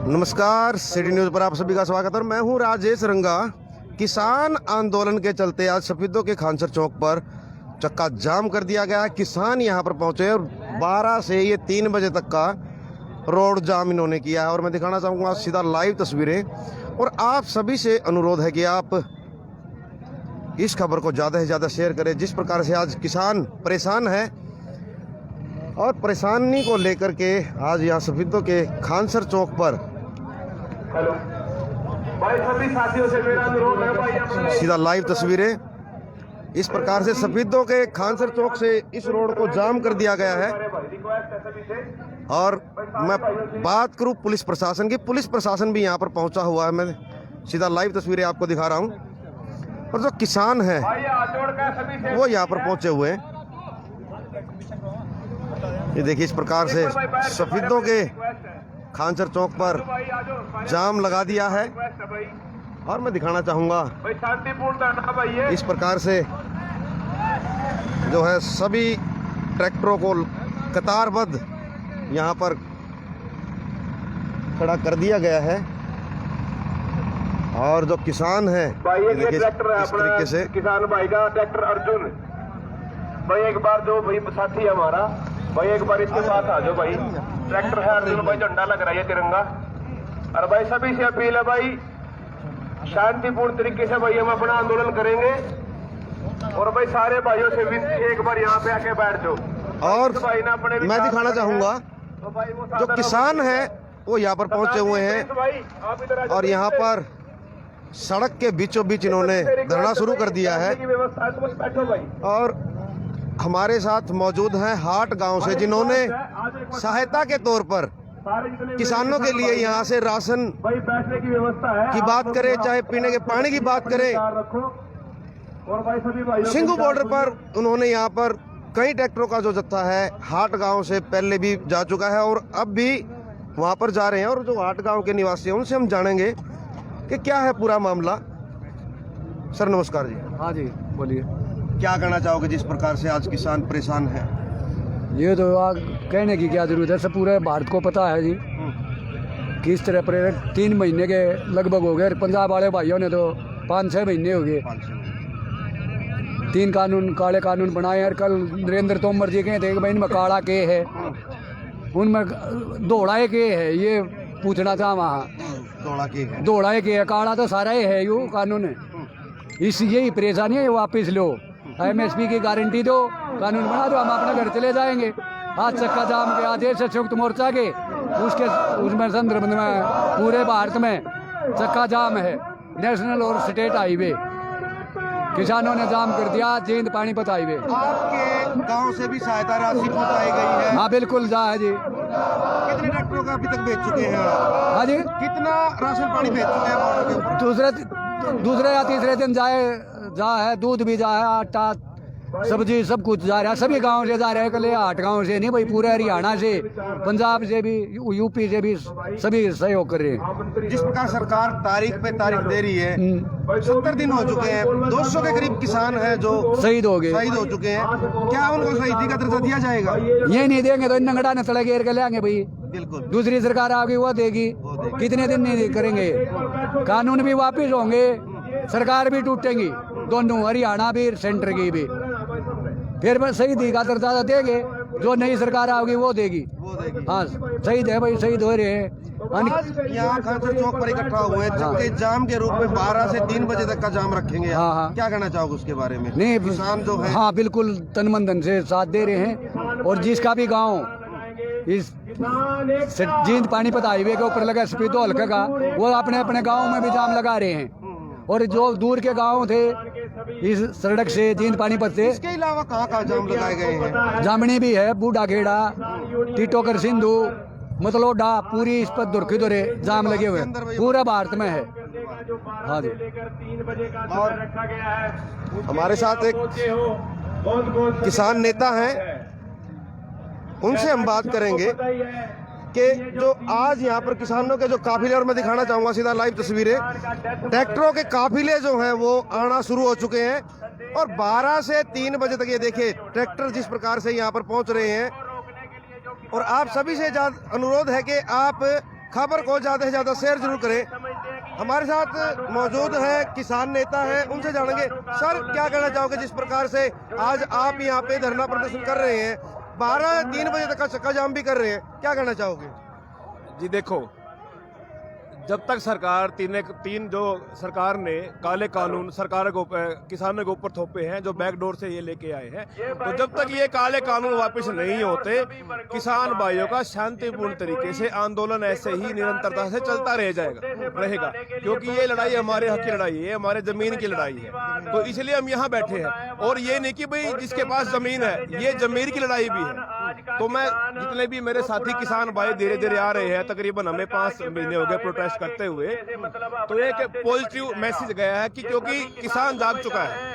नमस्कार, city news पर आप सभी का स्वागत है और मैं हूं राजेश रंगा। किसान आंदोलन के चलते आज सफीदों के खानसर चौक पर चक्का जाम कर दिया गया। किसान यहां पर पहुंचे और 12 से ये 3 बजे तक का रोड जाम इन्होंने किया है और मैं दिखाना चाहूँगा सीधा लाइव तस्वीरें। और आप सभी से अनुरोध है कि आप इस खबर को ज़्यादा से ज़्यादा शेयर करें। जिस प्रकार से आज किसान परेशान है और परेशानी को लेकर के आज यहाँ सफीदों के खानसर चौक पर हेलो भाई, सभी साथियों से मेरा अनुरोध है भाई, अपने सीधा लाइव तस्वीरें। इस प्रकार से सफीदों के खानसर चौक से इस रोड को जाम कर दिया गया है। रिक्वेस्ट है सभी से। और मैं बात करूं पुलिस प्रशासन की, पुलिस प्रशासन भी यहाँ पर पहुंचा हुआ है। मैं सीधा लाइव तस्वीरें आपको दिखा रहा हूं। और जो किसान हैं भाई हाथ जोड़ कर सभी से वो यहाँ पर पहुंचे हुए हैं। ये देखिए, इस प्रकार से सफीदों के खानसर चौक पर जाम लगा दिया है। और मैं दिखाना चाहूँगा भाई शांतिपूर्ण धरना भाई ये। इस प्रकार से जो है सभी ट्रैक्टरों को कतारबद्ध यहाँ पर खड़ा कर दिया गया है। और जो किसान है भाई ये ये देखिए ट्रैक्टर है इस तरीके से। अपना किसान भाई का ट्रैक्टर अर्जुन भाई। एक बार जो भाई साथी है हमारा भाई, एक बार इसके साथ आ जाओ भाई। ट्रैक्टर है अर्जुन भाई, झंडा लग रहा है तिरंगा। और भाई सभी से अपील है भाई, शांतिपूर्ण तरीके से भाई हम अपना आंदोलन करेंगे। और भाई सारे भाइयों से विनती है, एक बार यहाँ पे आके बैठ जाओ। और भाई ना अपने मैं दिखाना चाहूँगा तो भाई वो जो किसान है वो यहाँ पर पहुंचे हुए हैं और यहाँ पर सड़क के बीचों बीच इन्होंने धरना शुरू कर दिया है। और हमारे साथ मौजूद हैं हाट गांव से, जिन्होंने सहायता के तौर पर किसानों के लिए यहाँ से राशन भाई बैठने की व्यवस्था है की बात करें, चाहे पीने के पानी की बात करें। और भाई सभी भाइयों सिंघू बॉर्डर पर उन्होंने यहाँ पर कई ट्रैक्टरों का जो जत्था है हाट गांव से पहले भी जा चुका है और अब भी वहाँ पर जा रहे हैं। और जो हाट गांव के निवासी हैं उनसे हम जानेंगे कि क्या है पूरा मामला। सर नमस्कार जी। हाँ जी बोलिए। क्या कहना चाहोगे जिस प्रकार से आज किसान परेशान है? ये तो कहने की क्या जरूरत है, सब पूरे भारत को पता है जी किस तरह प्रेरक 3 महीने के लगभग हो गए। पंजाब वाले भाइयों ने तो 5-6 महीने हो गए 3 कानून काले कानून बनाए। और कल नरेंद्र तोमर जी कहे थे कि भाई इनमें काला के है, उनमें दौड़ाए के है। ये पूछना था वहाँ दौड़ाए के है, काला तो सारा ही है। यू कानून है, इस यही परेशानी है। वापिस लो, MSP की गारंटी दो, कानून बना दो, हम अपने घर चले जाएंगे। आज चक्का जाम के आदेश है संयुक्त मोर्चा के, उसमें संदर्भ में पूरे भारत में चक्का जाम है। नेशनल और स्टेट हाईवे किसानों ने जाम कर दिया। जींद पानीपत हाईवे। आपके गांव से भी सहायता राशि पहुंचाई गई है? हाँ बिल्कुल जा है जी। कितने ट्रैक्टरों का अभी तक बेच चुके हैं? हाँ जी, कितना राशन पानी बेच चुके हैं बॉर्डर के ऊपर? दूसरे या तीसरे दिन जा है, दूध भी जा है, आटा सब्जी सब कुछ जा रहा है। सभी गांव से जा रहे हैं, कल हाट गांव से नहीं भाई, पूरे हरियाणा से, पंजाब से भी, यूपी से भी सभी सहयोग कर रहे हैं। जिस प्रकार सरकार तारीख पे तारीख दे रही है, 70 दिन हो चुके हैं, 200 के करीब किसान हैं जो शहीद हो चुके हैं। क्या उनको शहीदी का दर्जा दिया जाएगा? ये नहीं देंगे तो नंगड़ा नसड़ा घेर के ले आएंगे भाई। बिल्कुल, दूसरी सरकार आगे वो देगी। कितने दिन नहीं करेंगे, कानून भी वापिस होंगे, सरकार भी टूटेंगी, दोनों हरियाणा भी सेंटर की भी। फिर शहीदी का दर्जा देंगे, जो नई सरकार आएगी वो देगी। हाँ शहीद है भाई, शहीद हो रहे हैं। यहाँ खानसर चौक पर इकट्ठा हुए हैं, चक्के जाम के रूप में 12 से 3 बजे तक का जाम रखेंगे। हाँ। क्या कहना चाहोगे उसके बारे में? नहीं, किसान जो है हाँ बिल्कुल तन मन धन से साथ दे रहे हैं। और जिसका भी गांव इस जींद पानीपत हाईवे के ऊपर लगा सफीदों हल्के का, वो अपने अपने गाँव में भी जाम लगा रहे हैं। और जो दूर के गांव थे इस सड़क से, जींद पानीपत से, इसके अलावा कहाँ जाम लगाए गए हैं? जामनी भी है, बूढ़ा खेड़ा, टीटोकर सिंधु, मतलोडा, पूरी इस पर दुर्खी दुरे जाम लगे हुए हैं, पूरा भारत में है। हाँ जी। और हमारे साथ एक किसान नेता हैं, उनसे हम बात करेंगे कि जो आज यहाँ पर किसानों के जो काफिले, और मैं दिखाना चाहूँगा सीधा लाइव तस्वीरें, ट्रैक्टरों के काफिले जो हैं वो आना शुरू हो चुके हैं और 12 से 3 बजे तक ये देखिए ट्रैक्टर जिस प्रकार से यहाँ पर पहुँच रहे हैं और आप सभी से अनुरोध है कि आप खबर को ज़्यादा से ज़्यादा शेयर जरूर करें। हमारे साथ मौजूद है किसान नेता है, उनसे जानेंगे सर क्या कहना चाहोगे जिस प्रकार से आज आप यहाँ पे धरना प्रदर्शन कर रहे हैं, 3 बजे तक का चक्का जाम भी कर रहे हैं, क्या कहना चाहोगे? जी देखो, जब तक सरकार तीन जो सरकार ने काले कानून सरकार को किसानों के ऊपर थोपे हैं, जो बैकडोर से ये लेके आए हैं, तो जब तक ये काले कानून वापस नहीं होते, किसान भाइयों का शांतिपूर्ण तरीके से आंदोलन ऐसे ही निरंतरता से चलता रहेगा, क्योंकि ये लड़ाई हमारे हक की लड़ाई है, हमारे जमीन की लड़ाई है। तो इसलिए हम यहाँ बैठे हैं, और ये नहीं कि भाई जिसके पास जमीन है, ये जमीन की लड़ाई भी है। तो मैं जितने भी मेरे साथी किसान भाई धीरे धीरे आ रहे हैं, तकरीबन हमें 5 महीने हो गए प्रोटेस्ट करते हुए, तो एक पॉजिटिव मैसेज गया है कि क्योंकि किसान जाग चुका है,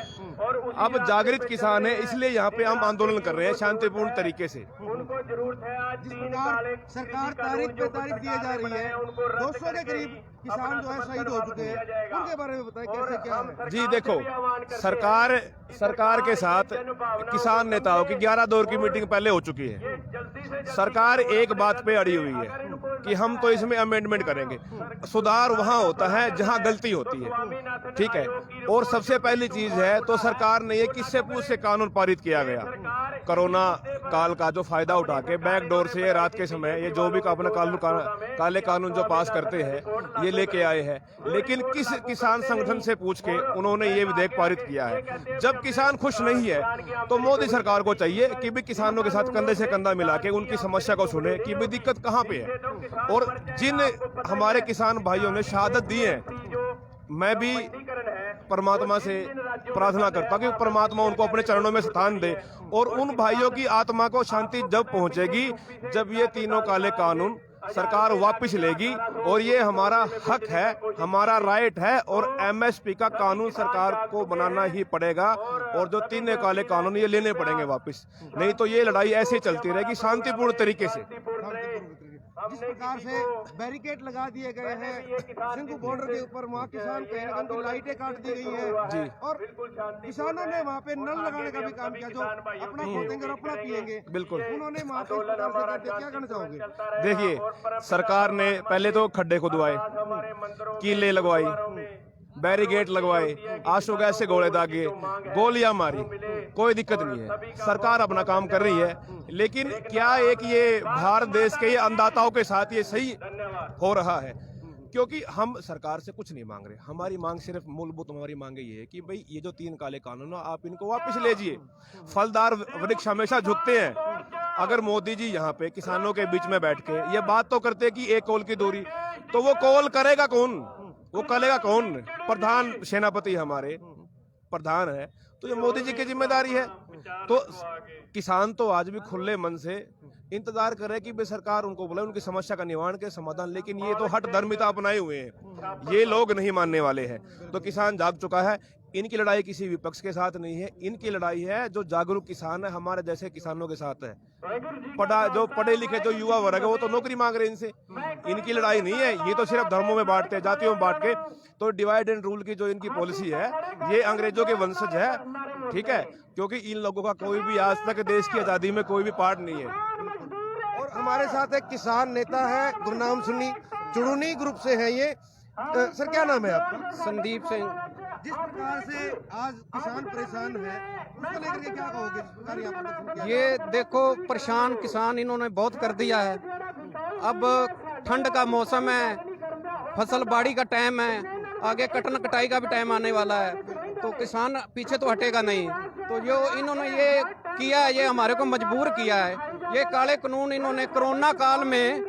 अब जागृत किसान है, इसलिए यहाँ पे हम आंदोलन कर रहे हैं शांतिपूर्ण तरीके से। उनको जरूरत है आज जिस प्रकार सरकार तारीख पे तारीख दिए जा रही है, 200 के करीब किसान जो है शहीद हो चुके हैं, उनके बारे में बताएं कैसे क्या है? जी देखो, सरकार के साथ किसान नेताओं की 11 दौर की मीटिंग पहले हो चुकी है। सरकार एक बात पे अड़ी हुई है कि हम तो इसमें अमेंडमेंट करेंगे। सुधार वहां होता है जहां गलती होती है, ठीक है। और सबसे पहली चीज है, तो सरकार ने ये किससे पूछ से कानून पारित किया गया, कोरोना काल का जो फायदा उठा के बैकडोर से रात के समय ये जो भी अपना काले कानून जो पास करते हैं ये लेके आए हैं। लेकिन किस किसान संगठन से पूछ के उन्होंने ये विधेयक पारित किया है? जब किसान खुश नहीं है तो मोदी सरकार को चाहिए कि भी किसानों के साथ कंधे से कंधा मिला के उनकी समस्या को सुने कि भी दिक्कत कहाँ पे है। और जिन हमारे किसान भाइयों ने शहादत दी है, मैं भी परमात्मा से प्रार्थना करता हूं कि परमात्मा उनको अपने चरणों में स्थान दे, और उन भाइयों की आत्मा को शांति जब पहुंचेगी जब ये तीनों काले कानून सरकार वापस लेगी, और ये हमारा हक है, हमारा राइट है, और एमएसपी का कानून सरकार को बनाना ही पड़ेगा, और जो तीन काले कानून ये लेने पड़ेंगे वापस, नहीं तो ये लड़ाई ऐसे ही चलती रहेगी शांतिपूर्ण तरीके से। जिस प्रकार से बैरिकेड लगा दिए गए हैं सिंधु बॉर्डर के ऊपर, वहाँ किसान कहीं ना कहीं लाइटें काट दी गई हैं जी, और किसानों ने वहाँ पे नल लगाने का भी काम किया, जो अपना खोदेंगे और अपना पिएंगे। बिल्कुल, उन्होंने वहाँ पे क्या कहना चाहोगे? देखिए, सरकार ने पहले तो खड्डे खुदवाए, कीले लगवाई, बैरिकेड लगवाए, आंसू गैस से गोले दागे, गोलियां मारी, कोई दिक्कत नहीं है, सरकार अपना काम कर रही है। लेकिन क्या एक ये भारत देश के ये अन्नदाताओं के साथ ये सही हो रहा है? क्योंकि हम सरकार से कुछ नहीं मांग रहे, हमारी मांग सिर्फ मूलभूत हमारी मांग ये है कि भाई ये जो 3 काले कानून है आप इनको वापस लीजिए। फलदार वृक्ष हमेशा झुकते हैं। अगर मोदी जी यहाँ पे किसानों के बीच में बैठ के ये बात तो करते कि 1 कोल की दूरी, तो वो कोल करेगा कौन, वो करेगा कौन? प्रधान सेनापति हमारे प्रधान है, तो ये मोदी जी की जिम्मेदारी है। तो किसान तो आज भी खुले मन से इंतजार कर रहे हैं कि भाई सरकार उनको बोले उनकी समस्या का निवारण के समाधान, लेकिन ये तो हट धर्मिता अपनाए हुए हैं, ये लोग नहीं मानने वाले हैं। तो किसान जाग चुका है, इनकी लड़ाई किसी विपक्ष के साथ नहीं है, इनकी लड़ाई है जो जागरूक किसान है हमारे जैसे किसानों के साथ है। जो पढ़े लिखे जो युवा वर्ग है वो तो नौकरी मांग रहे हैं इनसे, इनकी लड़ाई नहीं है। ये तो सिर्फ धर्मों में बांटते हैं, जातियों में बांट के, तो डिवाइड एंड रूल की जो इनकी पॉलिसी है ये अंग्रेजों के वंशज है, ठीक है। क्योंकि इन लोगों का कोई भी आज तक देश की आजादी में कोई भी पार्ट नहीं है। और हमारे साथ एक किसान नेता है, गुरनाम सुन्नी, चुड़ूनी ग्रुप से है ये। सर क्या नाम है आपका? संदीप सिंह। जिस प्रकार से आज किसान परेशान है, उसको लेकर के क्या कहोगे? जिस प्रकार यहाँ प्रदर्शन किया? ये देखो, परेशान किसान इन्होंने बहुत कर दिया है। अब ठंड का मौसम है, फसल बाड़ी का टाइम है, आगे कटन कटाई का भी टाइम आने वाला है, तो किसान पीछे तो हटेगा नहीं। तो जो इन्होंने ये किया है, ये हमारे को मजबूर किया है। ये काले कानून इन्होंने कोरोना काल में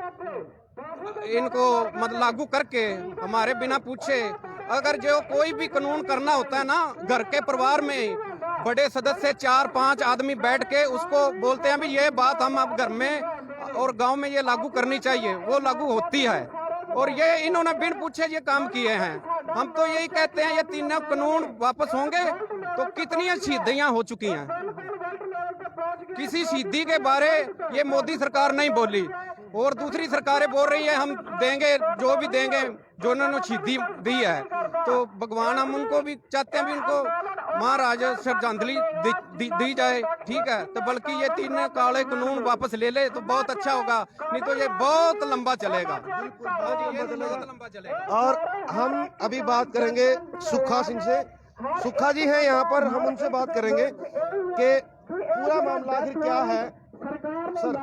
इनको लागू करके हमारे बिना पूछे, अगर जो कोई भी कानून करना होता है ना, घर के परिवार में बड़े सदस्य 4-5 आदमी बैठ के उसको बोलते हैं भी ये बात हम अब घर में और गांव में ये लागू करनी चाहिए, वो लागू होती है। और ये इन्होंने बिन पूछे ये काम किए हैं। हम तो यही कहते हैं ये तीनों कानून वापस होंगे तो कितनी शहीदियां हो चुकी हैं। किसी शहीदी के बारे ये मोदी सरकार नहीं बोली, और दूसरी सरकारें बोल रही है हम देंगे, जो भी देंगे, जो उन्होंने शहीदी दी है। तो भगवान हम उनको भी चाहते हैं भी उनको महाराज श्रद्धांजलि दी जाए, ठीक है, तो बल्कि ये 3 काले कानून वापस ले ले तो बहुत अच्छा होगा, नहीं तो ये बहुत लंबा चलेगा। हाँ जी, ये बहुत लंबा चलेगा। और हम अभी बात करेंगे सुखा सिंह से। सुखा जी हैं यहाँ पर, हम उनसे बात करेंगे कि पूरा मामला आखिर क्या है। सर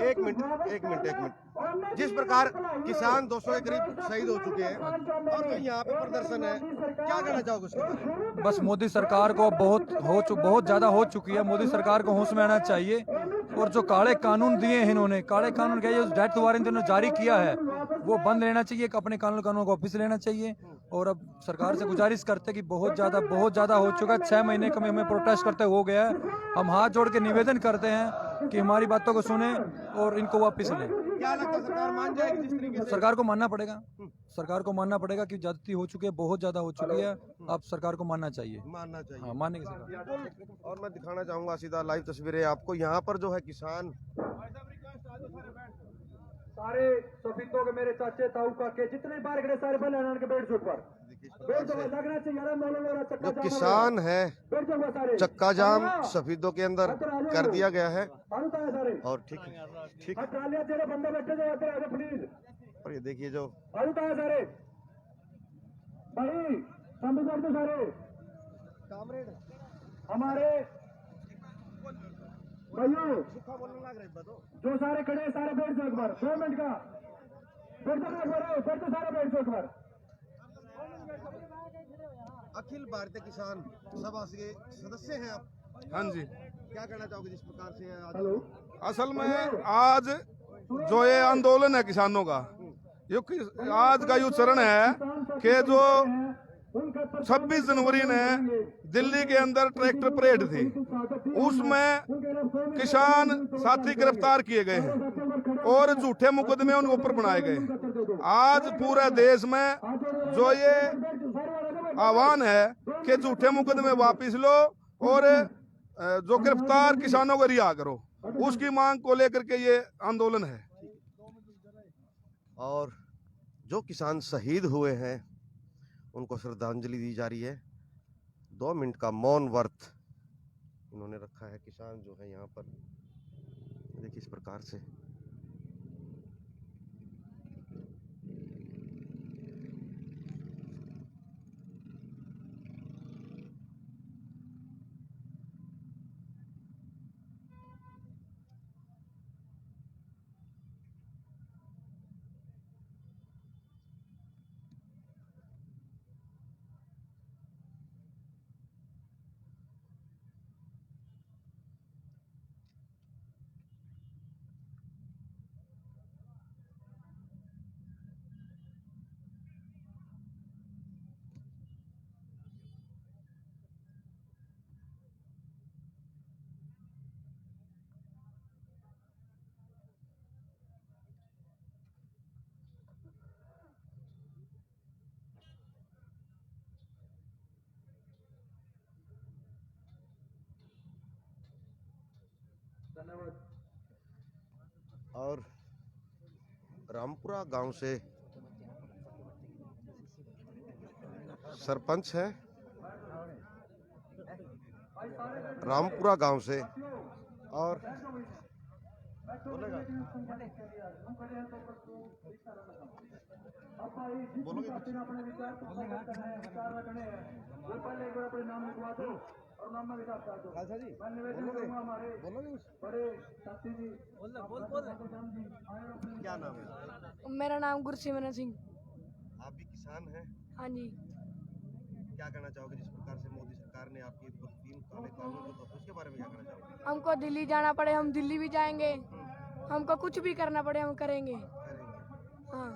एक मिनट। जिस प्रकार किसान 200 के करीब शहीद हो चुके हैं और कहीं यहाँ पे प्रदर्शन है, क्या कहना चाहोगे उसके बारे में? बस मोदी सरकार को बहुत ज़्यादा हो चुकी है। मोदी सरकार को होश में आना चाहिए और जो काले कानून दिए हैं इन्होंने, काले कानून क्या, जो डेथ वारंट इन्होंने जारी किया है वो बंद लेना चाहिए, अपने कानून को वापस लेना चाहिए। और अब सरकार से गुजारिश करते कि बहुत ज़्यादा हो चुका है। 6 महीने का हमें प्रोटेस्ट करते हो गया है। हम हाथ जोड़ के निवेदन करते हैं कि हमारी बातों को सुने और इनको वापस लें। क्या लगता है सरकार मान जाएगी जिस तरीके से? सरकार को मानना पड़ेगा, सरकार को मानना पड़ेगा कि ज्यादती हो चुकी है, बहुत ज्यादा हो चुकी है। अब सरकार को मानना चाहिए। हाँ, मानने की सरकार। और मैं दिखाना चाहूंगा सीधा लाइव तस्वीरें आपको। यहाँ पर जो है किसान सारे सफीतों के, मेरे चाचे ताऊ काके जितने बार खड़े सारे बल्ले के बेड चौक पर लगना चाहिए। जो किसान है चक्का जाम सफीदों के अंदर कर दिया गया है। और ठीक तेरे बंदे बैठे थे प्लीज। और ये देखिए जो सारे भाई संबंध सारे हमारे भाइयों जो सारे खड़े हैं, सारे बैठ जाओ एक बार, 2 मिनट का बैठ जाओ सारे बैठ जाओ एक बार। अखिल भारतीय किसान सभा के सदस्य हैं आप? हाँ जी। क्या कहना चाहोगे जिस प्रकार से असल में आज जो ये आंदोलन है किसानों का, आज का यो चरण है कि जो 26 जनवरी ने दिल्ली के अंदर ट्रैक्टर परेड थी, उसमें किसान साथी गिरफ्तार किए गए हैं और झूठे मुकदमे उनके ऊपर बनाए गए। आज पूरे देश में जो ये आह्वान है कि झूठे मुकदमे वापस लो और जो गिरफ्तार किसानों को रिहा करो, उसकी मांग को लेकर के ये आंदोलन है। और जो किसान शहीद हुए हैं उनको श्रद्धांजलि दी जा रही है। 2 मिनट का मौन व्रत इन्होंने रखा है किसान जो है यहाँ पर। देखिए इस प्रकार से और रामपुरा गांव से सरपंच है, रामपुरा गांव से। और क्या नाम है? मेरा नाम गुरसिमरन सिंह। आप भी किसान हैं? हाँ जी। क्या कहना चाहोगे जिस प्रकार से मोदी सरकार ने आपकी 3 काले कानून जो था उसके बारे में क्या कहना चाहोगे? हमको दिल्ली जाना पड़े हम दिल्ली भी जाएंगे, हमको कुछ भी करना पड़े हम करेंगे। हाँ।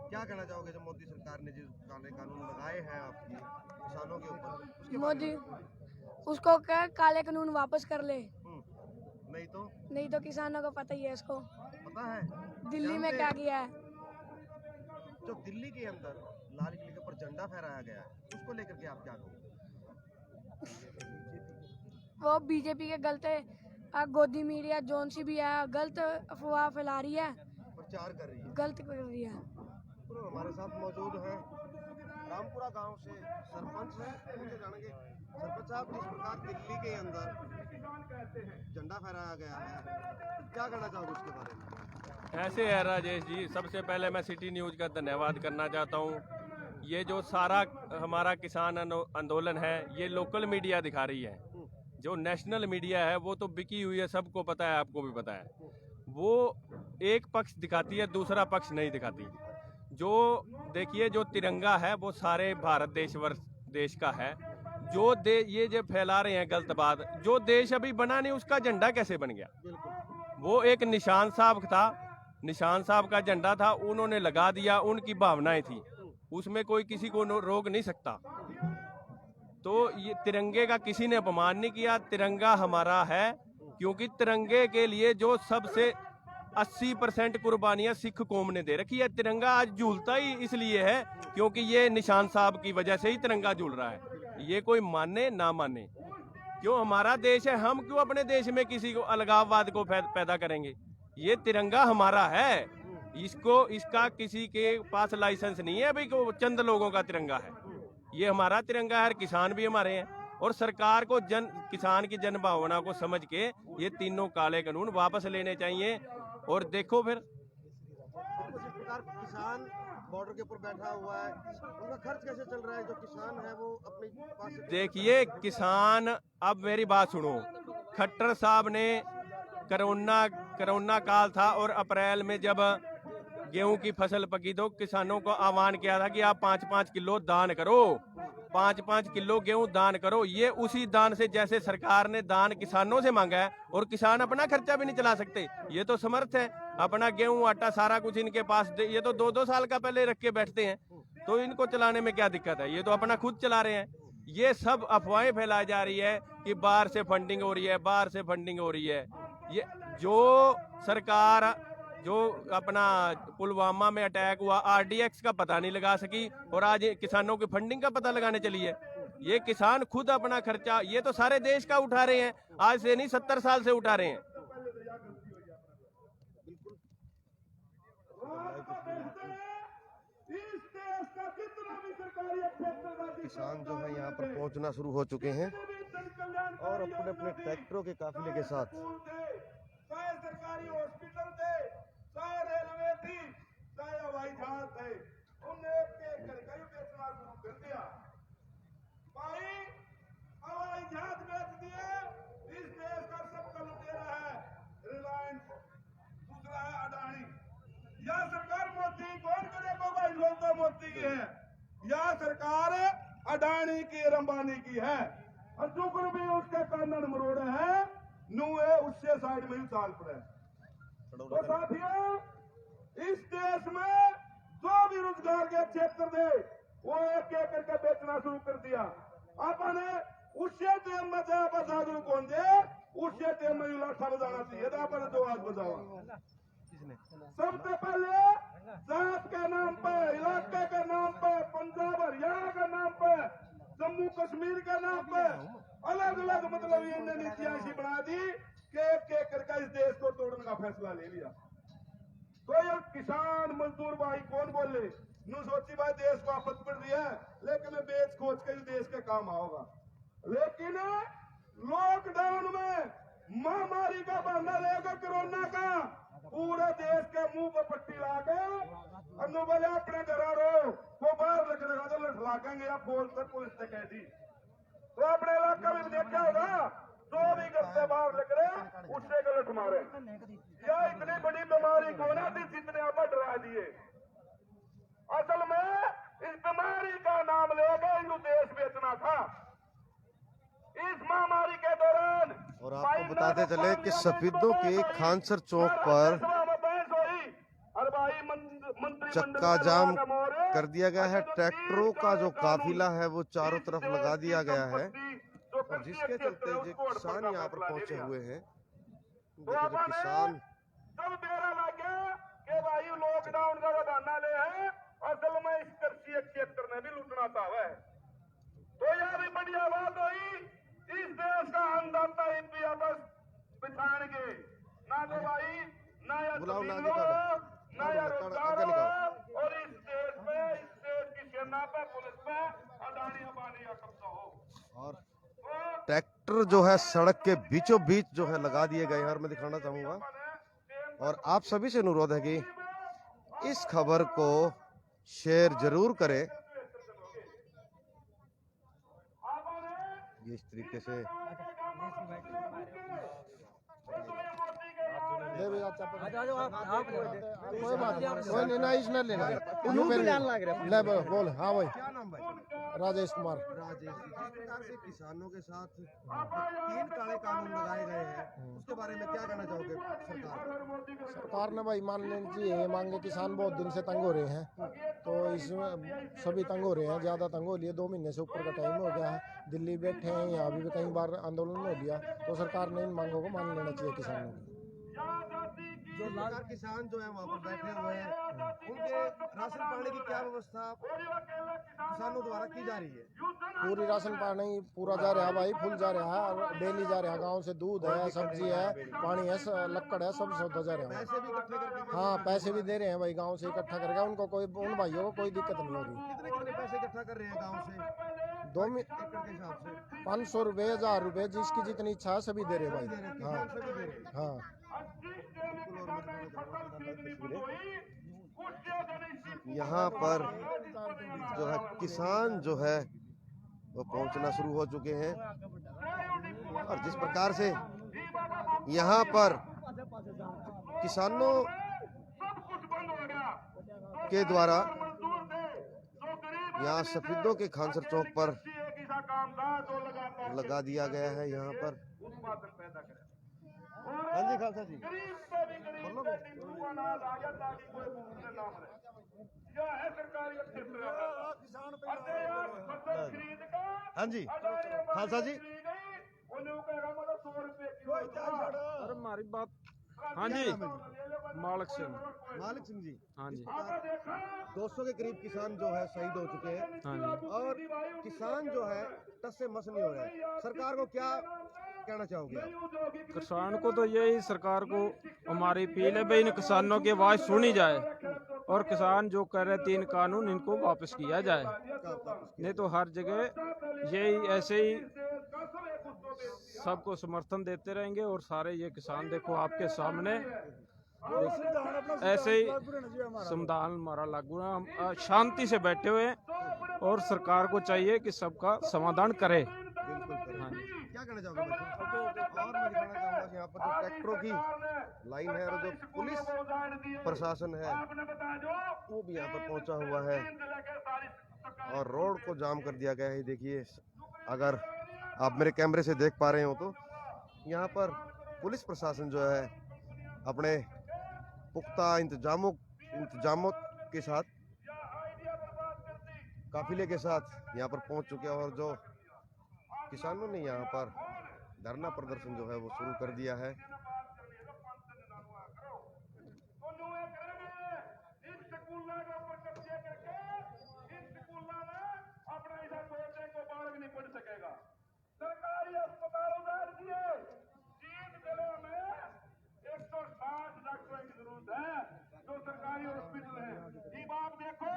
क्या कहना चाहोगे जो मोदी सरकार ने जो काले कानून लगाए हैं आपकी किसानों के ऊपर? मोदी उसको क्या काले कानून वापस कर ले, नहीं तो किसानों को पता ही है। इसको पता है दिल्ली में क्या किया है। जो दिल्ली के अंदर लाल किले के ऊपर झंडा फहराया गया है उसको लेकर के आप क्या कहोगे? वो बीजेपी के गलत गोदी मीडिया जोन सी भी है, गलत अफवाह फैला रही है, प्रचार कर रही है, गलत कर रही है। तो हमारे साथ मौजूद हैं रामपुरा गांव से सरपंच हैं, उनसे जानेंगे। सरपंच साहब, जिस प्रकार दिल्ली के अंदर झंडा फहराया गया है, क्या कहना चाहोगे उसके बारे में? ऐसे है राजेश जी, सबसे पहले मैं सिटी न्यूज़ का धन्यवाद करना चाहता हूँ। ये जो सारा हमारा किसान आंदोलन है, ये लोकल मीडिया दिखा रही है। जो नेशनल मीडिया है वो तो बिकी हुई है, सबको पता है, आपको भी पता है। वो एक पक्ष दिखाती है, दूसरा पक्ष नहीं दिखाती। जो देखिए, जो तिरंगा है वो सारे भारत देश का है। ये जो फैला रहे हैं गलत बात, जो देश अभी बना नहीं उसका झंडा कैसे बन गया? वो एक निशान साहब था, निशान साहब का झंडा था, उन्होंने लगा दिया, उनकी भावनाएं थी, उसमें कोई किसी को रोक नहीं सकता। तो ये तिरंगे का किसी ने अपमान नहीं किया। तिरंगा हमारा है, क्योंकि तिरंगे के लिए जो सबसे 80% कुर्बानियां सिख कौम ने दे रखी है। तिरंगा आज झूलता ही इसलिए है क्योंकि ये निशान साहब की वजह से ही तिरंगा झूल रहा है। ये कोई माने ना माने, क्यों हमारा देश है, हम क्यों अपने देश में किसी को अलगाववाद को पैदा करेंगे? ये तिरंगा हमारा है, इसका किसी के पास लाइसेंस नहीं है भाई को चंद लोगों का तिरंगा है। ये हमारा तिरंगा है, किसान भी हमारे हैं। और सरकार को किसान की जन भावना को समझ के ये तीनों काले कानून वापस लेने चाहिए। और देखो फिर जिस प्रकार किसान बॉर्डर के ऊपर बैठा हुआ है, उनका खर्च कैसे चल रहा है? जो किसान है वो अपने पास से देखिए, किसान, अब मेरी बात सुनो। खट्टर साहब ने कोरोना काल था और अप्रैल में जब गेहूं की फसल पकी तो किसानों को आह्वान किया था कि आप 5-5 किलो दान करो, 5-5 किलो गेहूं दान करो। ये उसी दान से, जैसे सरकार ने दान किसानों से मांगा है, और किसान अपना खर्चा भी नहीं चला सकते। ये तो समर्थ है, अपना गेहूं आटा सारा कुछ इनके पास, ये तो 2-2 साल का पहले रख के बैठते हैं, तो इनको चलाने में क्या दिक्कत है? ये तो अपना खुद चला रहे हैं। ये सब अफवाहें फैलाई जा रही है कि बाहर से फंडिंग हो रही है, बाहर से फंडिंग हो रही है। ये जो सरकार, जो अपना पुलवामा में अटैक हुआ, RDX का पता नहीं लगा सकी, और आज किसानों की फंडिंग का पता लगाने चली है। ये किसान खुद अपना खर्चा, ये तो सारे देश का उठा रहे हैं, आज से नहीं 70 साल से उठा रहे हैं। किसान जो है यहाँ पर पहुँचना शुरू हो चुके हैं और अपने अपने ट्रैक्टरों के काफिले के साथ। चाहे सरकारी हॉस्पिटल थे, चाहे रेलवे थी, चाहे हवाई जहाज थे, उन्हें एक करके बेचना शुरू कर दिया। भाई हवाई जहाज बेच दिए, इस देश का सबका लुटेरा है रिलायंस, दूसरा है अडानी। या सरकार मोदी कौन करेगा भाई? लोग तो मोदी की है, या सरकार अडानी की, अंबानी की है, और जो भी उसके कानून मरोड़े हैं नुए उससे साइड में ही चाल पड़े। तो साथियों, इस देश में जो भी रोजगार के क्षेत्र थे वो एक एक करके बेचना शुरू कर दिया। आपने उससे टाइम में बजा कौन दे, उससे टाइम में लाठा बजाना चाहिए था, आपने जो आज बजावा। सबसे पहले जात के नाम पर, इलाके के नाम पर, पंजाब हरियाणा के नाम पर, जम्मू कश्मीर के नाम पर अलग अलग मतलब इन्होंने नीतियां ऐसी बना दी कि एक करके इस देश को तोड़ने का फैसला ले लिया। तो ये किसान मजदूर भाई कौन बोले नू सोची भाई देश को आफत पड़ रही है, लेकिन बेच खोज के देश के काम आओगा। लेकिन लॉकडाउन में महामारी का बहाना लेकर कोरोना का पूरे देश के मुंह पर पट्टी ला के अनु बोले अपने घर रहो, वो बाहर लगने का तो लठलाकेंगे या पुलिस से कह दी। तो अपने इलाका में देखा होगा, जो भी घर से बाहर लग रहे उससे गलत मारे। या इतनी बड़ी बीमारी को ना थी जितने आप डरा दिए। असल में इस बीमारी का नाम लेकर इनको देश बेचना था। इस महामारी के दौरान और आपको बताते चले कि सफेदों के खानसर चौक पर चक्का जाम कर दिया गया है। ट्रैक्टरों का जो काफिला है वो चारों तरफ लगा दिया गया है, और जिसके चलते जो किसान यहाँ पर पहुंचे हुए हैं। देखिए जो किसान तब तेरा लग गया कि भाई लॉकडाउन का बहाना ले है, असल में इस कृषि क्षेत्र में भी लूटना चाहता है। तो यह भी बढ़िया बात हुई, इस देश का अन्नदाता एमपी आपस बिछाएंगे ना, तो भाई ना या जमीन हो, ना या रोजगार हो, और इस देश में, इस देश की सेना पर, पुलिस और ट्रैक्टर जो है सड़क के बीचों बीच जो है लगा दिए गए हैं, और मैं दिखाना चाहूंगा। और आप सभी से अनुरोध है कि इस खबर को शेयर जरूर करें। ये इस तरीके से कोई बात कोई नहीं ना, इसने लेना बोल। हाँ भाई, क्या नाम भाई? राजेश कुमार। राजेश जी, जिस प्रकार से किसानों के साथ 3 काले कानून लगाए गए हैं, उसके बारे में क्या कहना चाहोगे सरकार? सरकार ने भाई मान लेनी चाहिए, ये मांगे किसान बहुत दिन से तंग हो रहे हैं, तो इसमें सभी तंग हो रहे हैं, ज़्यादा तंग हो लिए। 2 महीने से ऊपर का टाइम हो गया है, दिल्ली बैठे हैं, यहाँ भी कई बार आंदोलन हो गया, तो सरकार ने इन मांगों को मान लेना चाहिए किसानों की। जो सरकार किसान जो है वहाँ पर बैठे हुए हैं, उनके राशन पानी की क्या व्यवस्था किसानों द्वारा की जा रही है? पूरी राशन पानी पूरा जा रहा है भाई, फुल जा रहा है, और डेली जा रहा है। गांव से दूध है, सब्जी है, पानी है, लक्कड़ है, सब सौदा जा रहा है। पैसे भी इकट्ठे करके? हाँ, पैसे भी दे रहे हैं भाई, गांव से इकट्ठा करके। उनको कोई, उन भाइयों को कोई दिक्कत नहीं हो रही। कितने पैसे इकट्ठा कर रहे हैं गाँव से 2 एकड़ के हिसाब से? 500 रुपये, 1000 रुपये, जिसकी जितनी इच्छा है सभी दे रहे भाई। हाँ किसान सभी दे रहे हैं। हाँ। यहाँ पर जो है किसान जो है वो पहुंचना शुरू हो चुके हैं, और जिस प्रकार से यहाँ पर किसानों के द्वारा यहाँ सफेदों के खानसर चौक पर लगा दिया गया है। यहाँ पर हाँ जी खालसा जी, हाँ जी खालसा जी। अरे हमारी बात। हाँ जी, मालिक सिंह। मालिक सिंह जी, हाँ जी। 200 के करीब किसान जो है शहीद हो चुके हैं, हाँ जी। और किसान जो है टस से मस नहीं हो रहा है। सरकार को क्या कहना चाहोगे आप? किसान को तो यही, सरकार को हमारी अपील है भाई, इन किसानों की आवाज़ सुनी जाए, और किसान जो कह रहे 3 कानून, इनको वापस किया जाए। नहीं तो हर जगह यही ऐसे ही सबको समर्थन देते रहेंगे, और सारे ये किसान देखो आपके सामने ऐसे ही संविधान हमारा लागू है, हम शांति से बैठे हुए हैं, और सरकार को चाहिए कि सबका समाधान करे। हाँ जी। क्या कहना चाहोगे बच्चों? और मैं दिखाना चाहूंगा कि यहाँ पर जो ट्रैक्टरों की लाइन है, और जो पुलिस प्रशासन है वो भी यहाँ पर पहुंचा हुआ है, और रोड को जाम कर दिया गया है। देखिए, अगर आप मेरे कैमरे से देख पा रहे हो तो यहाँ पर पुलिस प्रशासन जो है अपने पुख्ता इंतजामों के साथ, काफिले के साथ यहाँ पर पहुंच चुके हैं, और जो किसानों ने यहाँ पर धरना प्रदर्शन जो है वो शुरू कर दिया है। सरकारी अस्पताल उधार दिए, 3 जिलों में 160 डॉक्टरों की जरूरत है, जो सरकारी हॉस्पिटल है। ये बात देखो,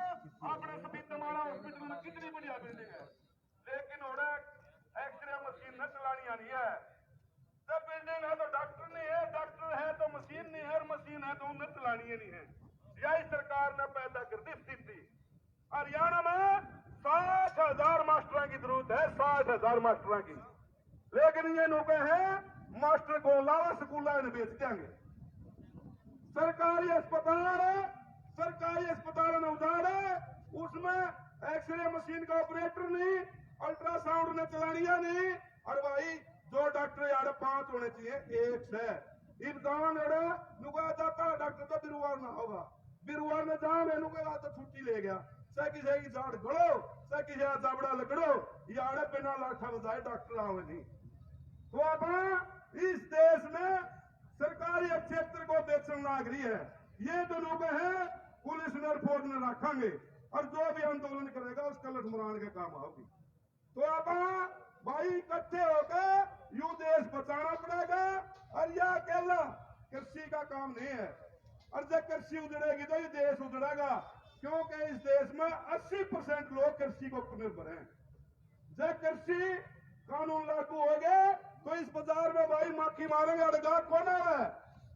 अपने सभी तमारा हॉस्पिटल में कितनी बढ़िया बिल्डिंग है, लेकिन एक्सरे मशीन न चलानी आनी है। जब बिल्डिंग है तो डॉक्टर नहीं है, डॉक्टर है तो मशीन नहीं है, और मशीन है तो उन्हें चलानी नहीं है। यही सरकार ने पैदा कर दी स्थिति। हरियाणा में 60,000 मास्टरों की जरूरत है, 60,000 मास्टरों की, लेकिन ये लोग हैं मास्टर को लावा स्कूल में बेच देंगे। सरकारी अस्पताल में उधार है, उसमें एक्सरे मशीन का ऑपरेटर नहीं, अल्ट्रासाउंड ने चलानी नहीं, और भाई जो डॉक्टर यार 5 होने चाहिए, 1 है। इन गाँव नुका जाता डॉक्टर तो बिरुवार ना होगा, बिरुवार में जहाँ नुका तो छुट्टी ले गया, सकी झाड़ घड़ो, सकी जाबड़ा लकड़ो, यार बिना लाठा बजाए डॉक्टर आवे नहीं। तो अब इस देश में सरकारी क्षेत्र को बेचन लाग रही है। ये जो लोग हैं पुलिस ने और फौज ने रखेंगे, और जो भी आंदोलन करेगा उसका लठमराने के काम होगी। तो अब भाई इकट्ठे होकर यू देश बचाना पड़ेगा, और यह अकेला कृषि का काम नहीं है, और जब कृषि उजड़ेगी तो ये देश उजड़ेगा, क्योंकि इस देश में 80% लोग कृषि को निर्भर हैं। जब कृषि कानून लागू हो गए तो इस बाजार में भाई माखी मारेंगे, अड़गा कौन है?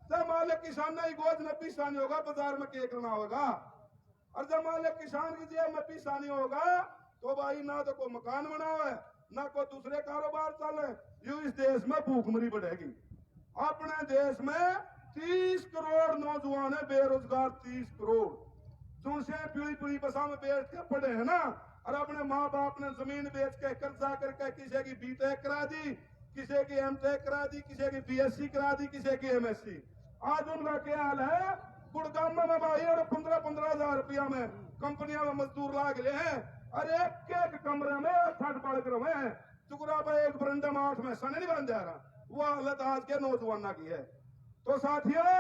जब माले किसान ही गोद में पीसानी होगा, बाजार में केक ना होगा। और जब माले किसान की जेब में पीसानी होगा तो भाई ना तो कोई मकान बनावे, ना कोई दूसरे कारोबार चले। यूं इस देश में भूखमरी बढ़ेगी। अपने देश में 30 करोड़ नौजवान है बेरोजगार, 30 करोड़ जिनसे पीढ़ी पीढ़ी बसा में बेच के पड़े हैं ना, और अपने माँ बाप ने जमीन बेच के कर्जा करके किसी की बीटेक करा दी, किसी की एमटेक करा दी, किसी की बीएससी करा दी, किसी की एमएससी। आज उनका क्या हाल है? गुड़गांव में भाई और 15-15 हजार रुपया में कंपनियां में मजदूर लाग ले हैं, और एक एक कमरे में 8 पढ़ कर हैं। चुकरा पे एक बरंडे में 8 में सन नहीं बन जा रहा। वो हालत आज के नौजवानों की है। तो साथियों,